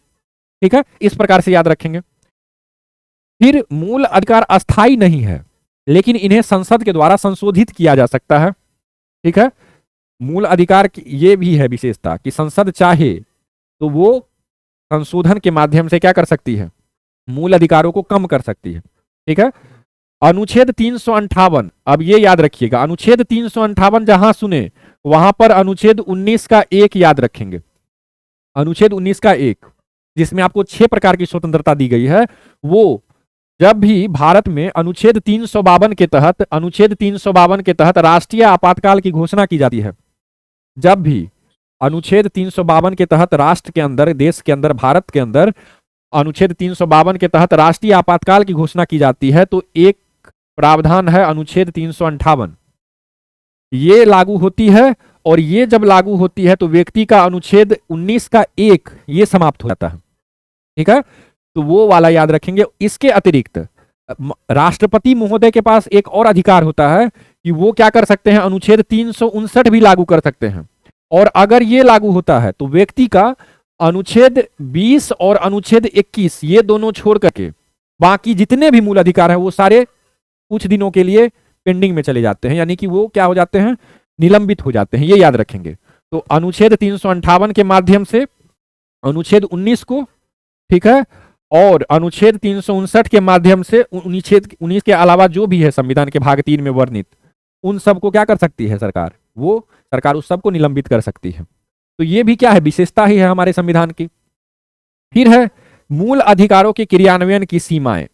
Speaker 1: ठीक है, इस प्रकार से याद रखेंगे। फिर मूल अधिकार अस्थाई नहीं है, लेकिन इन्हें संसद के द्वारा संशोधित किया जा सकता है, ठीक है। मूल अधिकार की ये भी है विशेषता कि संसद चाहे तो वो संशोधन के माध्यम से क्या कर सकती है, मूल अधिकारों को कम कर सकती है, ठीक है। अनुच्छेद 358, अब ये याद रखिएगा, अनुच्छेद 358 जहां सुने वहां पर अनुच्छेद 19 का 1 याद रखेंगे। अनुच्छेद 19 का 1, जिसमें आपको 6 प्रकार की स्वतंत्रता दी गई है, वो जब भी भारत में अनुच्छेद 352 के तहत राष्ट्रीय आपातकाल की घोषणा की जाती है, जब भी अनुच्छेद 352 के तहत राष्ट्र के अंदर, देश के अंदर, भारत के अंदर अनुच्छेद 352 के तहत राष्ट्रीय आपातकाल की घोषणा की जाती है, तो एक प्रावधान है अनुच्छेद 358, ये लागू होती है, और ये जब लागू होती है तो व्यक्ति का अनुच्छेद 19 का 1 ये समाप्त हो जाता है, ठीक है। तो वो वाला याद रखेंगे। इसके अतिरिक्त राष्ट्रपति महोदय के पास एक और अधिकार होता है कि वो क्या कर सकते हैं, अनुच्छेद 359 भी लागू कर सकते हैं, और अगर ये लागू होता है तो व्यक्ति का अनुच्छेद 20 और अनुच्छेद 21 ये दोनों छोड़ करके बाकी जितने भी मूल अधिकार हैं वो सारे कुछ दिनों के लिए पेंडिंग में चले जाते हैं, यानी कि वो क्या हो जाते हैं, निलंबित हो जाते हैं, ये याद रखेंगे। तो अनुच्छेद 358 के माध्यम से अनुच्छेद 19 को, ठीक है, और अनुच्छेद 359 के माध्यम से अनुच्छेद 19 के अलावा जो भी है संविधान के भाग 3 में वर्णित, उन सबको क्या कर सकती है सरकार, वो सरकार उस सबको निलंबित कर सकती है। तो ये भी क्या है, विशेषता ही है हमारे संविधान की। फिर है मूल अधिकारों के क्रियान्वयन की सीमाएं।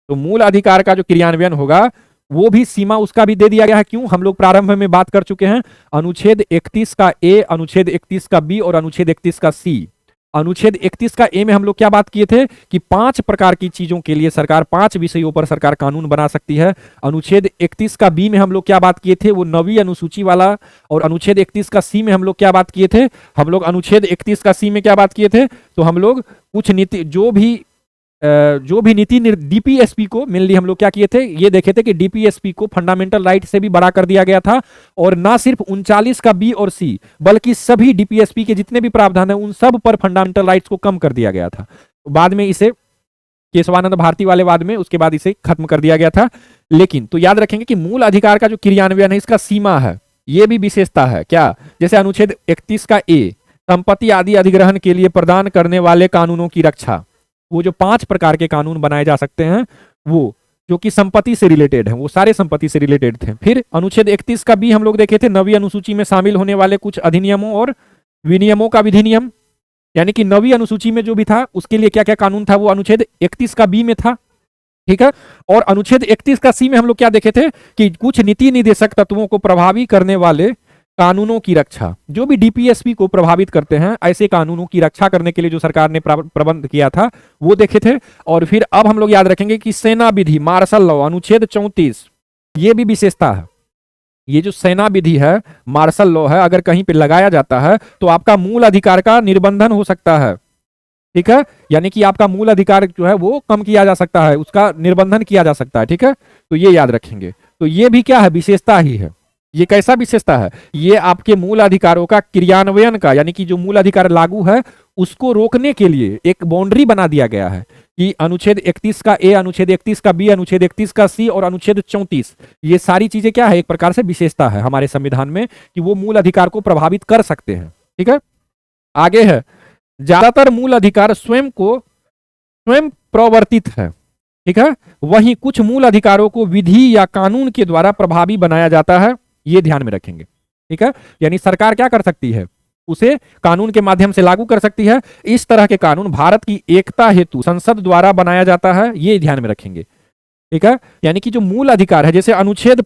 Speaker 1: तो मूल अधिकार का जो क्रियान्वयन होगा वो भी सीमा उसका भी दे दिया गया है। क्यों? हम लोग प्रारंभ में बात कर चुके हैं, अनुच्छेद 31 का ए, अनुच्छेद 31 का बी और अनुच्छेद 31 का सी, अनुच्छेद 31 का ए में हम लोग क्या बात किए थे कि 5 प्रकार की चीजों के लिए सरकार, 5 विषयों पर सरकार कानून बना सकती है। अनुच्छेद 31 का बी में हम लोग क्या बात किए थे, वो 9वीं अनुसूची वाला। और अनुच्छेद 31 का सी में हम लोग क्या बात किए थे, हम लोग अनुच्छेद 31 का सी में क्या बात किए थे, तो हम लोग कुछ नीति जो भी नीति डीपीएसपी को मेनली हम लोग क्या किए थे, ये देखे थे कि डीपीएसपी को फंडामेंटल राइट से भी बड़ा कर दिया गया था। और ना सिर्फ 39 का बी और सी, बल्कि सभी डीपीएसपी के जितने भी प्रावधान है उन सब पर फंडामेंटल राइट्स को कम कर दिया गया था। बाद में इसे केशवानंद भारती वाले वाद में उसके बाद इसे खत्म कर दिया गया था। लेकिन तो याद रखेंगे कि मूल अधिकार का जो क्रियान्वयन है, इसका सीमा है, ये भी विशेषता है क्या, जैसे अनुच्छेद 31 का ए, संपत्ति आदि अधिग्रहण के लिए प्रदान करने वाले कानूनों की रक्षा, वो जो 5 प्रकार के कानून बनाए जा सकते हैं वो जो कि संपत्ति से रिलेटेड है, वो सारे संपत्ति से रिलेटेड थे। फिर अनुच्छेद 31 का बी हम लोग देखे थे, 9वीं अनुसूची में शामिल होने वाले कुछ अधिनियमों और विनियमों का विधिनियम, यानी कि 9वीं अनुसूची में जो भी था उसके लिए क्या क्या कानून था, वो अनुच्छेद 31 का बी में था। ठीक है। और अनुच्छेद 31 का सी में हम लोग क्या देखे थे कि कुछ नीति निर्देशक तत्वों को प्रभावी करने वाले कानूनों की रक्षा, जो भी डीपीएसपी को प्रभावित करते हैं ऐसे कानूनों की रक्षा करने के लिए जो सरकार ने प्रबंध किया था वो देखे थे। और फिर अब हम लोग याद रखेंगे कि सेना विधि, मार्शल लॉ, अनुच्छेद 34, ये भी विशेषता है। ये जो सेना विधि है, मार्शल लॉ है, अगर कहीं पे लगाया जाता है तो आपका मूल अधिकार का निर्बंधन हो सकता है। ठीक है, यानी कि आपका मूल अधिकार जो है वो कम किया जा सकता है, उसका निर्बंधन किया जा सकता है। ठीक है, तो ये याद रखेंगे। तो ये भी क्या है, विशेषता ही है। ये कैसा विशेषता है, ये आपके मूल अधिकारों का क्रियान्वयन का, यानी कि जो मूल अधिकार लागू है उसको रोकने के लिए एक बाउंड्री बना दिया गया है कि अनुच्छेद 31 का ए, अनुच्छेद 31 का बी, अनुच्छेद 31 का सी और अनुच्छेद 34, ये सारी चीजें क्या है, एक प्रकार से विशेषता है हमारे संविधान में कि वो मूल अधिकार को प्रभावित कर सकते हैं। ठीक है, आगे है, ज्यादातर मूल अधिकार स्वयं प्रवर्तित है। ठीक है, वहीं कुछ मूल अधिकारों को विधि या कानून के द्वारा प्रभावी बनाया जाता है, ये ध्यान में रखेंगे। ठीक है, यानी सरकार क्या कर सकती है, उसे कानून के माध्यम से लागू कर सकती है। इस तरह के कानून भारत की एकता हेतु संसद द्वारा बनाया जाता है, ये ध्यान में रखेंगे। ठीक है, यानी कि जो मूल अधिकार है, जैसे अनुच्छेद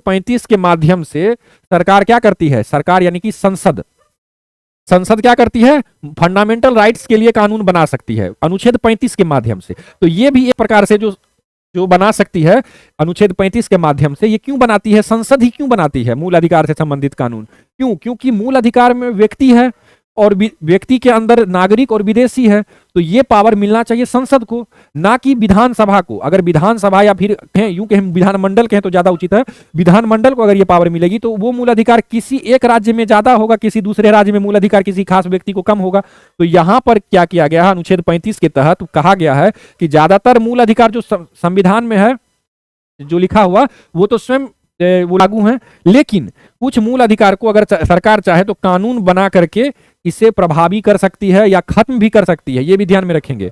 Speaker 1: 35 के माध्यम से सरकार क्या करती है, सरकार यानी कि संसद क्या करती है, फंडामेंटल राइट्स के लिए कानून बना सकती है अनुच्छेद 35 के माध्यम से। तो ये भी एक प्रकार से जो बना सकती है अनुच्छेद 35 के माध्यम से। ये क्यों बनाती है, संसद ही क्यों बनाती है मूल अधिकार से संबंधित कानून, क्यों, क्योंकि मूल अधिकार में व्यक्ति है और व्यक्ति के अंदर नागरिक और विदेशी है, तो ये पावर मिलना चाहिए संसद को, ना कि विधानसभा को। अगर विधानसभा या फिर यूं कहें विधानमंडल कहें तो ज्यादा उचित है, विधानमंडल को अगर ये पावर मिलेगी तो वो मूल अधिकार किसी एक राज्य में ज्यादा होगा, किसी दूसरे राज्य में मूल अधिकार किसी खास व्यक्ति को कम होगा। तो यहां पर क्या किया गया है, अनुच्छेद 35 के तहत कहा गया है कि ज्यादातर मूल अधिकार जो संविधान में है जो लिखा हुआ वो तो स्वयं वो लागू हैं, लेकिन कुछ मूल अधिकार को अगर सरकार चाहे तो कानून बना करके इसे प्रभावी कर सकती है या खत्म भी कर सकती है, ये भी ध्यान में रखेंगे।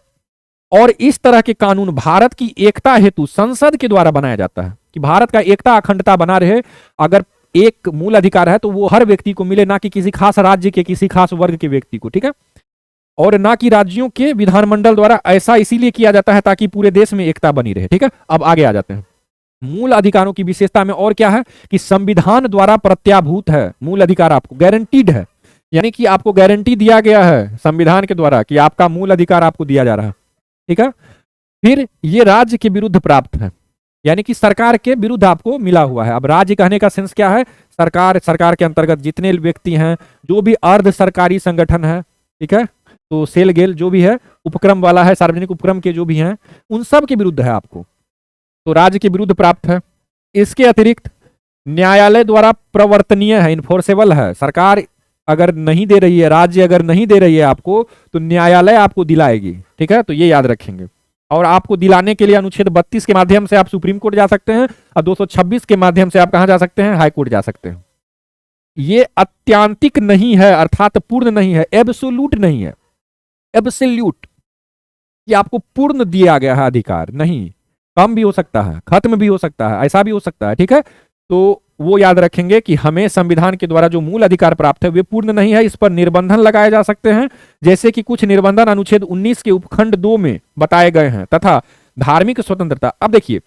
Speaker 1: और इस तरह के कानून भारत की एकता हेतु संसद के द्वारा बनाया जाता है कि भारत का एकता अखंडता बना रहे। अगर एक मूल अधिकार है तो वो हर व्यक्ति को मिले, ना कि किसी खास राज्य के किसी खास वर्ग के व्यक्ति को। ठीक है, और ना कि राज्यों के विधानमंडल द्वारा। ऐसा इसीलिए किया जाता है ताकि पूरे देश में एकता बनी रहे। ठीक है, अब आगे आ जाते हैं। मूल अधिकारों की विशेषता में और क्या है कि संविधान द्वारा प्रत्याभूत है, मूल अधिकार आपको गारंटीड है, यानी कि आपको गारंटी दिया गया है संविधान के द्वारा कि आपका मूल अधिकार आपको दिया जा रहा है। ठीक है, फिर ये राज्य के विरुद्ध प्राप्त है, यानी कि सरकार के विरुद्ध आपको मिला हुआ है। अब राज्य कहने का सेंस क्या है, सरकार के अंतर्गत जितने व्यक्ति हैं, जो भी अर्ध सरकारी संगठन है, ठीक है, तो सेल गेल जो भी है, उपक्रम वाला है, सार्वजनिक उपक्रम के जो भी हैं, उन सब के विरुद्ध है आपको, तो राज्य के विरुद्ध प्राप्त है। इसके अतिरिक्त न्यायालय द्वारा प्रवर्तनीय है, इन्फोर्सेबल है। सरकार अगर नहीं दे रही है, राज्य अगर नहीं दे रही है आपको, तो न्यायालय आपको दिलाएगी। ठीक है, तो ये याद रखेंगे। और आपको दिलाने के लिए अनुच्छेद 32 के माध्यम से आप सुप्रीम कोर्ट जा सकते हैं और 226 के माध्यम से आप कहां जा सकते हैं, हाई कोर्ट जा सकते हैं। ये अत्यांतिक नहीं है, अर्थात पूर्ण नहीं है, एब्सोल्यूट नहीं है। एब्सोल्यूट ये आपको पूर्ण दिया गया है अधिकार नहीं, कम भी हो सकता है, खत्म भी हो सकता है, ऐसा भी हो सकता है। ठीक है, तो वो याद रखेंगे कि हमें संविधान के द्वारा जो मूल अधिकार प्राप्त है वे पूर्ण नहीं है, इस पर निर्बंधन लगाए जा सकते हैं, जैसे कि कुछ निर्बंधन अनुच्छेद 19 के उपखंड 2 में बताए गए हैं। तथा धार्मिक स्वतंत्रता, अब देखिए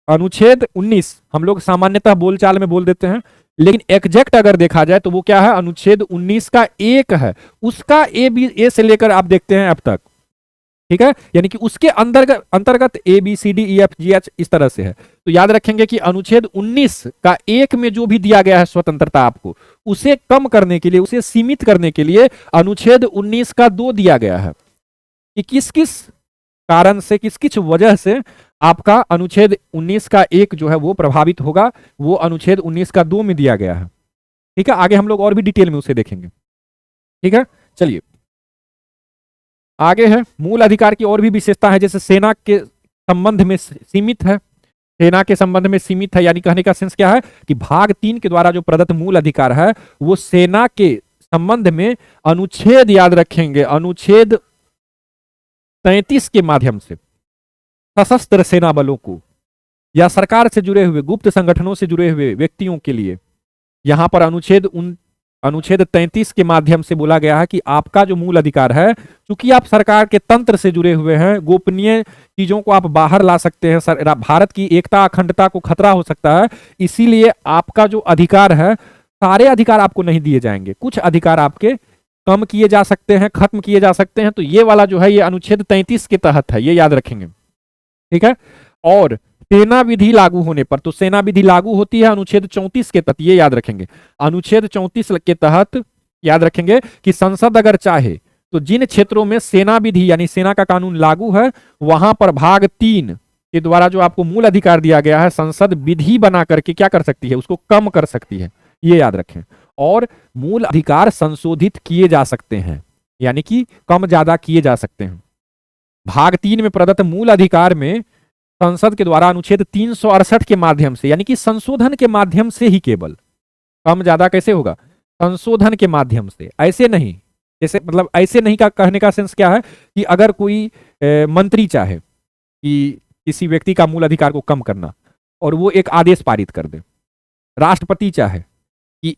Speaker 1: अनुच्छेद 19 हम लोग सामान्यतः बोलचाल में बोल देते हैं, लेकिन एग्जैक्ट अगर देखा जाए तो वो क्या है, अनुच्छेद 19 का एक है, उसका ए से लेकर आप देखते हैं अब तक, ठीक है, यानी कि उसके अंतर्गत अंतर्गत A B C D E F G H इस तरह से है। तो याद रखेंगे कि अनुच्छेद 19 का एक में जो भी दिया गया है स्वतंत्रता आपको, उसे कम करने के लिए, उसे सीमित करने के लिए अनुच्छेद 19 का 2 दिया गया है कि किस किस कारण से, किस किस वजह से आपका अनुच्छेद 19 का 1 जो है वो प्रभावित होगा, वो अनुच्छेद 19 का 2 में दिया गया है। ठीक है, आगे हम लोग और भी डिटेल में उसे देखेंगे। ठीक है, चलिए आगे है, मूल अधिकार की और भी विशेषता है, जैसे सेना के संबंध में सीमित है, सेना के संबंध में सीमित है, यानी कहने का सेंस क्या है कि भाग 3 के द्वारा जो प्रदत्त मूल अधिकार है वो सेना के संबंध में अनुच्छेद, याद रखेंगे, अनुच्छेद 33 के माध्यम से सशस्त्र सेना बलों को या सरकार से जुड़े हुए गुप्त संगठनों से जुड़े हुए व्यक्तियों के लिए यहां पर अनुच्छेद 33 के माध्यम से बोला गया है कि आपका जो मूल अधिकार है, चूंकि आप सरकार के तंत्र से जुड़े हुए हैं, गोपनीय चीजों को आप बाहर ला सकते हैं, भारत की एकता अखंडता को खतरा हो सकता है, इसीलिए आपका जो अधिकार है, सारे अधिकार आपको नहीं दिए जाएंगे, कुछ अधिकार आपके कम किए जा सकते हैं, खत्म किए जा सकते हैं। तो ये वाला जो है ये अनुच्छेद 33 के तहत है, ये याद रखेंगे। ठीक है, और सेना विधि लागू होने पर, तो सेना विधि लागू होती है अनुच्छेद 34 के तहत, ये याद रखेंगे। अनुच्छेद 34 के तहत याद रखेंगे कि संसद अगर चाहे तो जिन क्षेत्रों में सेना विधि यानी सेना का कानून लागू है, वहां पर भाग 3 के द्वारा जो आपको मूल अधिकार दिया गया है, संसद विधि बना करके क्या कर सकती है, उसको कम कर सकती है, ये याद रखें। और मूल अधिकार संशोधित किए जा सकते हैं, यानी कि कम ज्यादा किए जा सकते हैं। भाग 3 में प्रदत्त मूल अधिकार में संसद के द्वारा अनुच्छेद 368 के माध्यम से, यानी कि संशोधन के माध्यम से ही केवल कम ज्यादा कैसे होगा, संशोधन के माध्यम से, ऐसे नहीं, जैसे मतलब ऐसे नहीं का कहने का सेंस क्या है कि अगर कोई मंत्री चाहे कि किसी व्यक्ति का मूल अधिकार को कम करना और वो एक आदेश पारित कर दे, राष्ट्रपति चाहे कि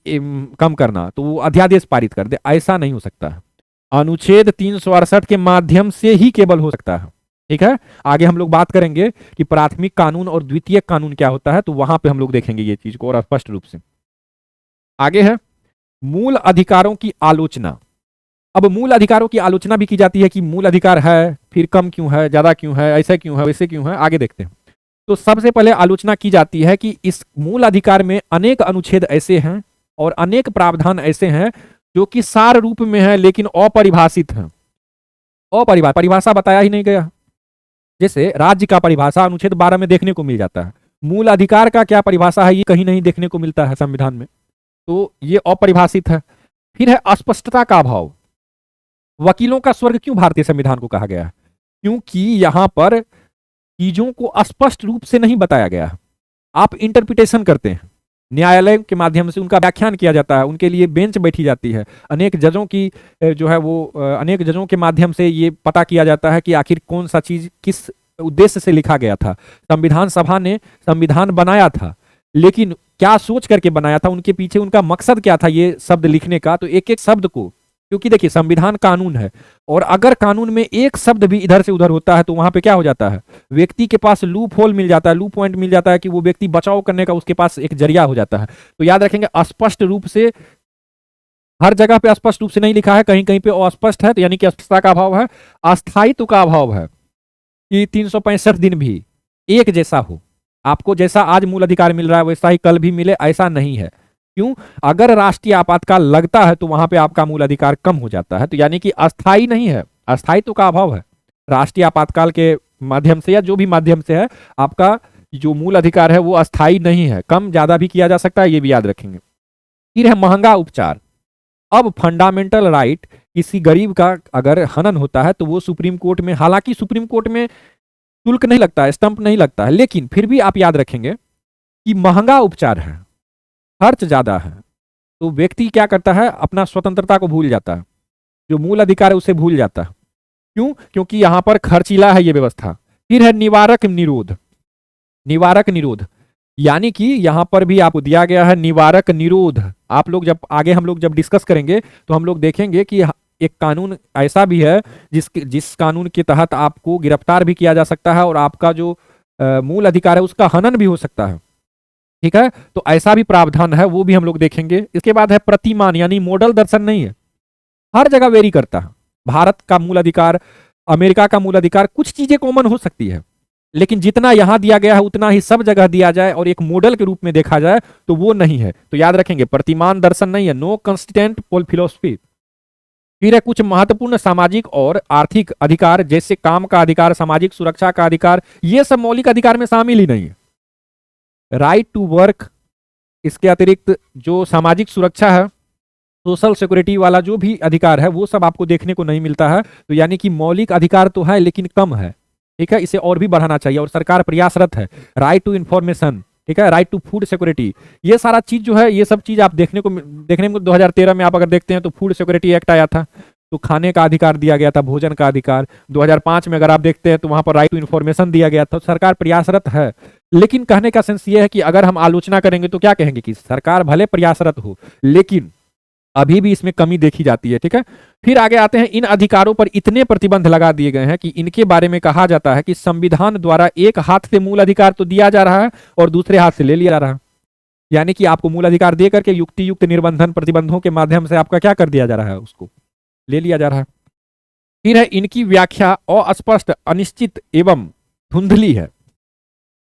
Speaker 1: कम करना तो वो अध्यादेश पारित कर दे, ऐसा नहीं हो सकता है, अनुच्छेद 368 के माध्यम से ही केवल हो सकता है। ठीक है, आगे हम लोग बात करेंगे कि प्राथमिक कानून और द्वितीयक कानून क्या होता है, तो वहां पे हम लोग देखेंगे ये चीज को और स्पष्ट रूप से। आगे है मूल अधिकारों की आलोचना। अब मूल अधिकारों की आलोचना भी की जाती है कि मूल अधिकार है, फिर कम क्यों है, ज्यादा क्यों है, ऐसा क्यों है, वैसे क्यों है, आगे देखते हैं। तो सबसे पहले आलोचना की जाती है कि इस मूल अधिकार में अनेक अनुच्छेद ऐसे हैं और अनेक प्रावधान ऐसे हैं जो कि सार रूप में है लेकिन अपरिभाषित हैं। परिभाषा बताया ही नहीं गया। जैसे राज्य का परिभाषा अनुच्छेद 12 में देखने को मिल जाता है, मूल अधिकार का क्या परिभाषा है ये कहीं नहीं देखने को मिलता है संविधान में, तो ये अपरिभाषित है। फिर है अस्पष्टता का अभाव। वकीलों का स्वर्ग क्यों भारतीय संविधान को कहा गया है, क्योंकि यहां पर चीजों को स्पष्ट रूप से नहीं बताया गया है, आप इंटरप्रिटेशन करते हैं, न्यायालय के माध्यम से उनका व्याख्यान किया जाता है, उनके लिए बेंच बैठी जाती है, अनेक जजों की जो है वो अनेक जजों के माध्यम से ये पता किया जाता है कि आखिर कौन सा चीज किस उद्देश्य से लिखा गया था। संविधान सभा ने संविधान बनाया था, लेकिन क्या सोच करके बनाया था, उनके पीछे उनका मकसद क्या था ये शब्द लिखने का, तो एक एक शब्द को, क्योंकि देखिए संविधान कानून है और अगर कानून में एक शब्द भी इधर से उधर होता है तो वहां पे क्या हो जाता है, व्यक्ति के पास लूप होल मिल जाता है, लूप पॉइंट मिल जाता है कि वो व्यक्ति बचाव करने का उसके पास एक जरिया हो जाता है। तो याद रखेंगे स्पष्ट रूप से, हर जगह पे स्पष्ट रूप से नहीं लिखा है, कहीं कहीं पे अस्पष्ट है, तो यानी कि अस्पष्टता का अभाव है। अस्थायित्व का अभाव है कि 365 दिन भी एक जैसा हो, आपको जैसा आज मूल अधिकार मिल रहा है वैसा ही कल भी मिले, ऐसा नहीं है। क्यों, अगर राष्ट्रीय आपातकाल लगता है तो वहां पे आपका मूल अधिकार कम हो जाता है, तो यानी कि अस्थायी नहीं है, अस्थायित्व का अभाव है। राष्ट्रीय आपातकाल के माध्यम से या जो भी माध्यम से है, आपका जो मूल अधिकार है वो अस्थायी नहीं है, कम ज्यादा भी किया जा सकता है, ये भी याद रखेंगे। फिर है महंगा उपचार। अब फंडामेंटल राइट किसी गरीब का अगर हनन होता है तो वो सुप्रीम कोर्ट में, हालांकि सुप्रीम कोर्ट में शुल्क नहीं लगता है, स्टंप नहीं लगता है, लेकिन फिर भी आप याद रखेंगे कि महंगा उपचार है, खर्च ज्यादा है, तो व्यक्ति क्या करता है, अपना स्वतंत्रता को भूल जाता है, जो मूल अधिकार है उसे भूल जाता है। क्यों, क्योंकि यहां पर खर्चीला है ये व्यवस्था। फिर है निवारक निरोध। निवारक निरोध यानी कि यहां पर भी आपको दिया गया है निवारक निरोध। आप लोग जब आगे हम लोग जब डिस्कस करेंगे तो हम लोग देखेंगे कि एक कानून ऐसा भी है जिस कानून के तहत आपको गिरफ्तार भी किया जा सकता है और आपका जो मूल अधिकार है उसका हनन भी हो सकता है। ठीक है, तो ऐसा भी प्रावधान है, वो भी हम लोग देखेंगे। इसके बाद है प्रतिमान, यानी मॉडल दर्शन नहीं है, हर जगह वेरी करता है। भारत का मूल अधिकार, अमेरिका का मूल अधिकार, कुछ चीजें कॉमन हो सकती है, लेकिन जितना यहां दिया गया है उतना ही सब जगह दिया जाए और एक मॉडल के रूप में देखा जाए तो वो नहीं है। तो याद रखेंगे, प्रतिमान दर्शन नहीं है, नो कंस्टिटेंट पोल फिलोसफी। फिर है कुछ महत्वपूर्ण सामाजिक और आर्थिक अधिकार, जैसे काम का अधिकार, सामाजिक सुरक्षा का अधिकार, ये सब मौलिक अधिकार में शामिल ही नहीं है। राइट टू वर्क, इसके अतिरिक्त जो सामाजिक सुरक्षा है, सोशल सिक्योरिटी वाला जो भी अधिकार है, वो सब आपको देखने को नहीं मिलता है। तो यानी कि मौलिक अधिकार तो है लेकिन कम है, ठीक है, इसे और भी बढ़ाना चाहिए और सरकार प्रयासरत है। राइट टू इंफॉर्मेशन, ठीक है, राइट टू फूड सिक्योरिटी, ये सारा चीज जो है, ये सब चीज आप देखने में 2013 में आप अगर देखते हैं तो फूड सिक्योरिटी एक्ट आया था, तो खाने का अधिकार दिया गया था, भोजन का अधिकार। 2005 में अगर आप देखते हैं तो वहां पर राइट टू इंफॉर्मेशन दिया गया था। तो सरकार प्रयासरत है, लेकिन कहने का सेंस ये है कि अगर हम आलोचना करेंगे तो क्या कहेंगे कि सरकार भले प्रयासरत हो लेकिन अभी भी इसमें कमी देखी जाती है, ठीक है। फिर आगे आते हैं, इन अधिकारों पर इतने प्रतिबंध लगा दिए गए हैं कि इनके बारे में कहा जाता है कि संविधान द्वारा एक हाथ से मूल अधिकार तो दिया जा रहा है और दूसरे हाथ से ले लिया जा रहा है। यानी कि आपको मूल अधिकार दे करके युक्ति युक्त निर्बंधन प्रतिबंधों के माध्यम से आपका क्या कर दिया जा रहा है, उसको ले लिया जा रहा है। फिर है, इनकी व्याख्या अस्पष्ट, अनिश्चित एवं धुंधली है।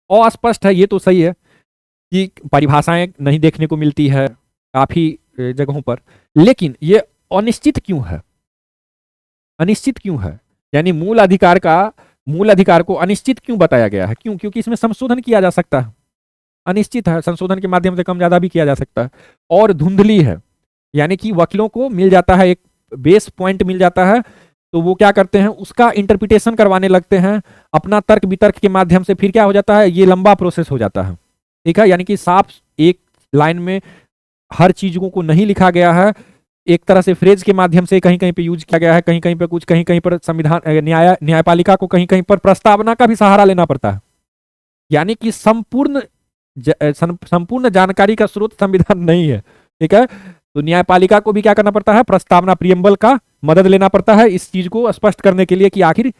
Speaker 1: अस्पष्ट है, ये तो सही है कि परिभाषाएं नहीं देखने को मिलती है काफी जगहों पर, लेकिन ये अनिश्चित क्यों है? अनिश्चित क्यों है? यानी मूल अधिकार को अनिश्चित क्यों बताया गया है? क्यों? क्योंकि इसमें संशोधन किया जा सकता है, अनिश्चित है, संशोधन के माध्यम से कम ज्यादा भी किया जा सकता है। और धुंधली है, यानी कि वकीलों को मिल जाता है, एक बेस पॉइंट मिल जाता है, तो वो क्या करते हैं, उसका इंटरप्रिटेशन करवाने लगते हैं अपना तर्क वितर्क के माध्यम से। फिर क्या हो जाता है, ये लंबा प्रोसेस हो जाता है, ठीक है। यानी कि साफ एक लाइन में हर चीजों को नहीं लिखा गया है, एक तरह से फ्रेज के माध्यम से कहीं कहीं पे यूज किया गया है, कहीं कहीं पे कुछ, कहीं कहीं पर संविधान न्यायपालिका को कहीं कहीं पर प्रस्तावना का भी सहारा लेना पड़ता है। यानी कि संपूर्ण जानकारी का स्रोत संविधान नहीं है, ठीक है। तो न्यायपालिका को भी क्या करना पड़ता है, प्रस्तावना प्रियम्बल का मदद लेना पड़ता है इस चीज को स्पष्ट करने के लिए कि आखिर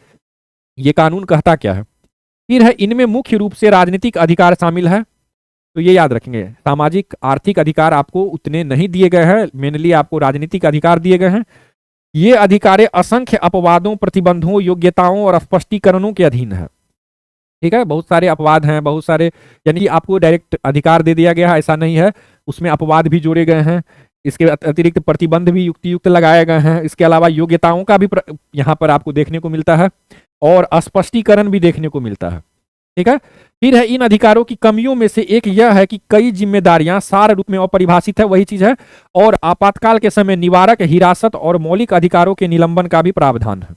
Speaker 1: ये कानून कहता क्या है। फिर है, इनमें मुख्य रूप से राजनीतिक अधिकार शामिल है। तो ये याद रखेंगे, सामाजिक आर्थिक अधिकार आपको उतने नहीं दिए गए हैं, मेनली आपको राजनीतिक अधिकार दिए गए हैं। ये अधिकार असंख्य अपवादों, प्रतिबंधों, योग्यताओं और स्पष्टीकरणों के अधीन है, ठीक है। बहुत सारे अपवाद हैं, बहुत सारे, यानी कि आपको डायरेक्ट अधिकार दे दिया गया है ऐसा नहीं है, उसमें अपवाद भी जोड़े गए हैं। इसके अतिरिक्त प्रतिबंध भी युक्ति युक्त लगाए गए हैं। इसके अलावा योग्यताओं का भी यहाँ पर आपको देखने को मिलता है और स्पष्टीकरण भी देखने को मिलता है, ठीक है। फिर है, इन अधिकारों की कमियों में से एक यह है कि कई जिम्मेदारियां सार रूप में अपरिभाषित है, वही चीज है, और आपातकाल के समय निवारक, हिरासत और मौलिक अधिकारों के निलंबन का भी प्रावधान है।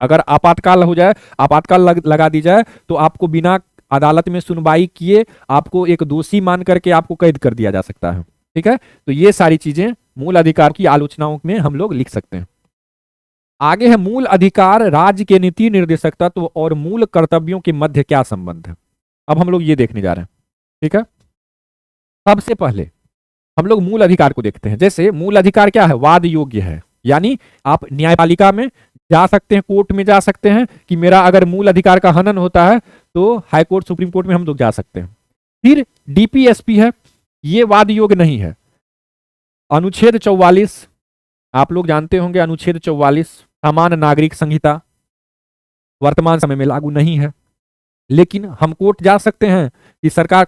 Speaker 1: अगर आपातकाल हो जाए, आपातकाल लगा दी जाए तो आपको बिना अदालत में सुनवाई किए आपको एक दोषी मान करके आपको कैद कर दिया जा सकता है, ठीक है। तो ये सारी चीजें मूल अधिकार की आलोचनाओं में हम लोग लिख सकते हैं। आगे है, मूल अधिकार, राज्य के नीति निर्देशक तत्व और मूल कर्तव्यों के मध्य क्या संबंध है। अब हम लोग ये देखने जा रहे हैं, ठीक है। सबसे पहले हम लोग मूल अधिकार को देखते हैं। जैसे मूल अधिकार क्या है, वाद योग्य है, यानी आप न्यायपालिका में जा सकते हैं, कोर्ट में जा सकते हैं कि मेरा अगर मूल अधिकार का हनन होता है तो हाई कोर्ट, सुप्रीम कोर्ट में हम लोग जा सकते हैं। फिर डीपीएसपी है, ये वाद योग्य नहीं है। अनुच्छेद 44 आप लोग जानते होंगे, अनुच्छेद 44 समान नागरिक संहिता वर्तमान समय में लागू नहीं है, लेकिन हम कोर्ट जा सकते हैं कि सरकार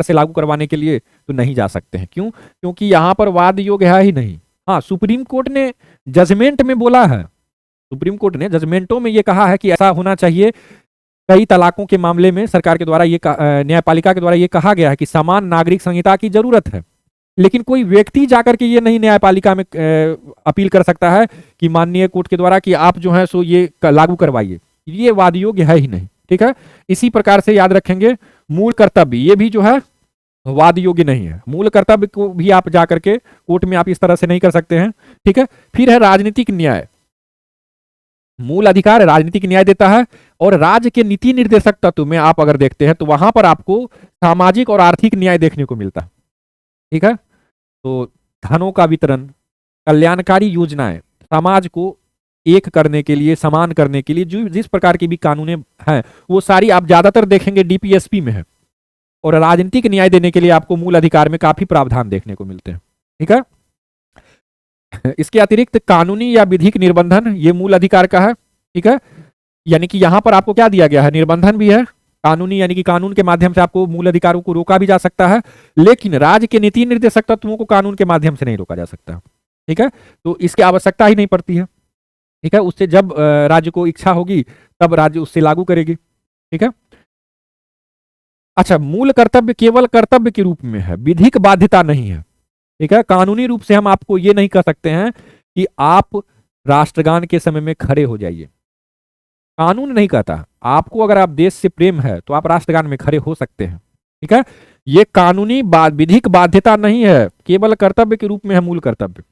Speaker 1: से लागू करवाने के लिए, तो नहीं जा सकते हैं। क्यों? क्योंकि यहां पर वाद योग्य है ही नहीं। हाँ, सुप्रीम कोर्ट ने जजमेंट में बोला है, सुप्रीम कोर्ट ने जजमेंटों में यह कहा है कि ऐसा होना चाहिए। कई तलाकों के मामले में सरकार के द्वारा न्यायपालिका के द्वारा यह कहा गया है कि समान नागरिक संहिता की जरूरत है, लेकिन कोई व्यक्ति जाकर के ये नहीं न्यायपालिका में अपील कर सकता है कि माननीय कोर्ट के द्वारा कि आप जो है सो ये लागू करवाइए, ये वाद योग्य है ही नहीं, ठीक है। इसी प्रकार से याद रखेंगे, मूल कर्तव्य, ये भी जो है वाद योग्य नहीं है। मूल कर्तव्य को भी आप जाकर के कोर्ट में आप इस तरह से नहीं कर सकते हैं, ठीक है। फिर है राजनीतिक न्याय, मूल अधिकार राजनीतिक न्याय देता है, और राज्य के नीति निर्देशक तत्व में आप अगर देखते हैं तो वहां पर आपको सामाजिक और आर्थिक न्याय देखने को मिलता है, ठीक है। तो धनों का वितरण, कल्याणकारी योजनाएं, समाज को एक करने के लिए, समान करने के लिए जो जिस प्रकार की भी कानूनें हैं वो सारी आप ज्यादातर देखेंगे डीपीएसपी में है। और राजनीतिक न्याय देने के लिए आपको मूल अधिकार में काफी प्रावधान देखने को मिलते हैं। ठीक है, इसके अतिरिक्त कानूनी या विधिक निर्बंधन ये मूल अधिकार का है। ठीक है, यानी कि यहां पर आपको क्या दिया गया है, निर्बंधन भी है। कानूनी यानी कि कानून के माध्यम से आपको मूल अधिकारों को रोका भी जा सकता है, लेकिन राज्य के नीति निर्देशक तत्वों को कानून के माध्यम से नहीं रोका जा सकता। ठीक है, तो इसकी आवश्यकता ही नहीं पड़ती है। ठीक है, उससे जब राज्य को इच्छा होगी तब राज्य उससे लागू करेगी। ठीक है, अच्छा, मूल कर्तव्य केवल कर्तव्य के रूप में है, विधिक बाध्यता नहीं है। ठीक है, कानूनी रूप से हम आपको ये नहीं कह सकते हैं कि आप राष्ट्रगान के समय में खड़े हो जाइए, कानून नहीं कहता। आपको अगर आप देश से प्रेम है तो आप राष्ट्रगान में खड़े हो सकते हैं। ठीक है, ये कानूनी विधिक बाध्यता नहीं है, केवल कर्तव्य के रूप में है मूल कर्तव्य।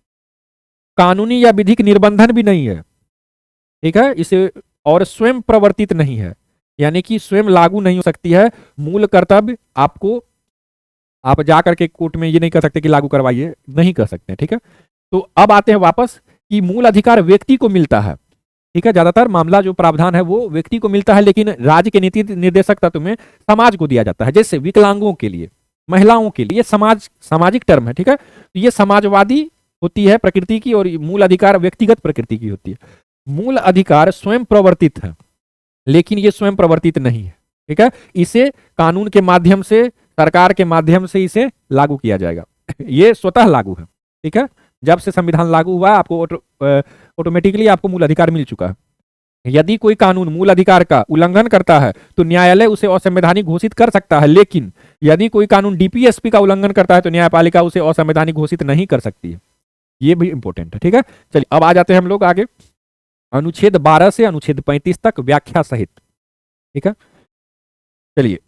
Speaker 1: कानूनी या विधिक निर्बंधन भी नहीं है। ठीक है, इसे और स्वयं प्रवर्तित नहीं है, यानी कि स्वयं लागू नहीं हो सकती है। मूल कर्तव्य आपको, आप जाकर के कोर्ट में ये नहीं कर सकते कि लागू करवाइए, नहीं कर सकते। ठीक है, तो अब आते हैं वापस कि मूल अधिकार व्यक्ति को मिलता है। ठीक है, ज्यादातर मामला जो प्रावधान है वो व्यक्ति को मिलता है, लेकिन राज्य के नीति निर्देशक तत्व में समाज को दिया जाता है। जैसे विकलांगों के लिए, महिलाओं के लिए, सामाजिक टर्म है। ठीक है, तो ये समाजवादी होती है प्रकृति की, और मूल अधिकार व्यक्तिगत प्रकृति की होती है। मूल अधिकार स्वयं प्रवर्तित है, लेकिन ये स्वयं प्रवर्तित नहीं है। ठीक है, इसे कानून के माध्यम से, सरकार के माध्यम से इसे लागू किया जाएगा। ये स्वतः लागू है। ठीक है, जब से संविधान लागू हुआ आपको ऑटोमेटिकली आपको मूल अधिकार मिल चुका है। यदि कोई कानून मूल अधिकार का उल्लंघन करता है तो न्यायालय उसे असंवैधानिक घोषित कर सकता है, लेकिन यदि कोई कानून डीपीएसपी का उल्लंघन करता है तो न्यायपालिका उसे असंवैधानिक घोषित नहीं कर सकती है। ये भी इंपॉर्टेंट है। ठीक है, चलिए अब आ जाते हैं हम लोग आगे, अनुच्छेद 12 से अनुच्छेद 35 तक व्याख्या सहित। ठीक है, चलिए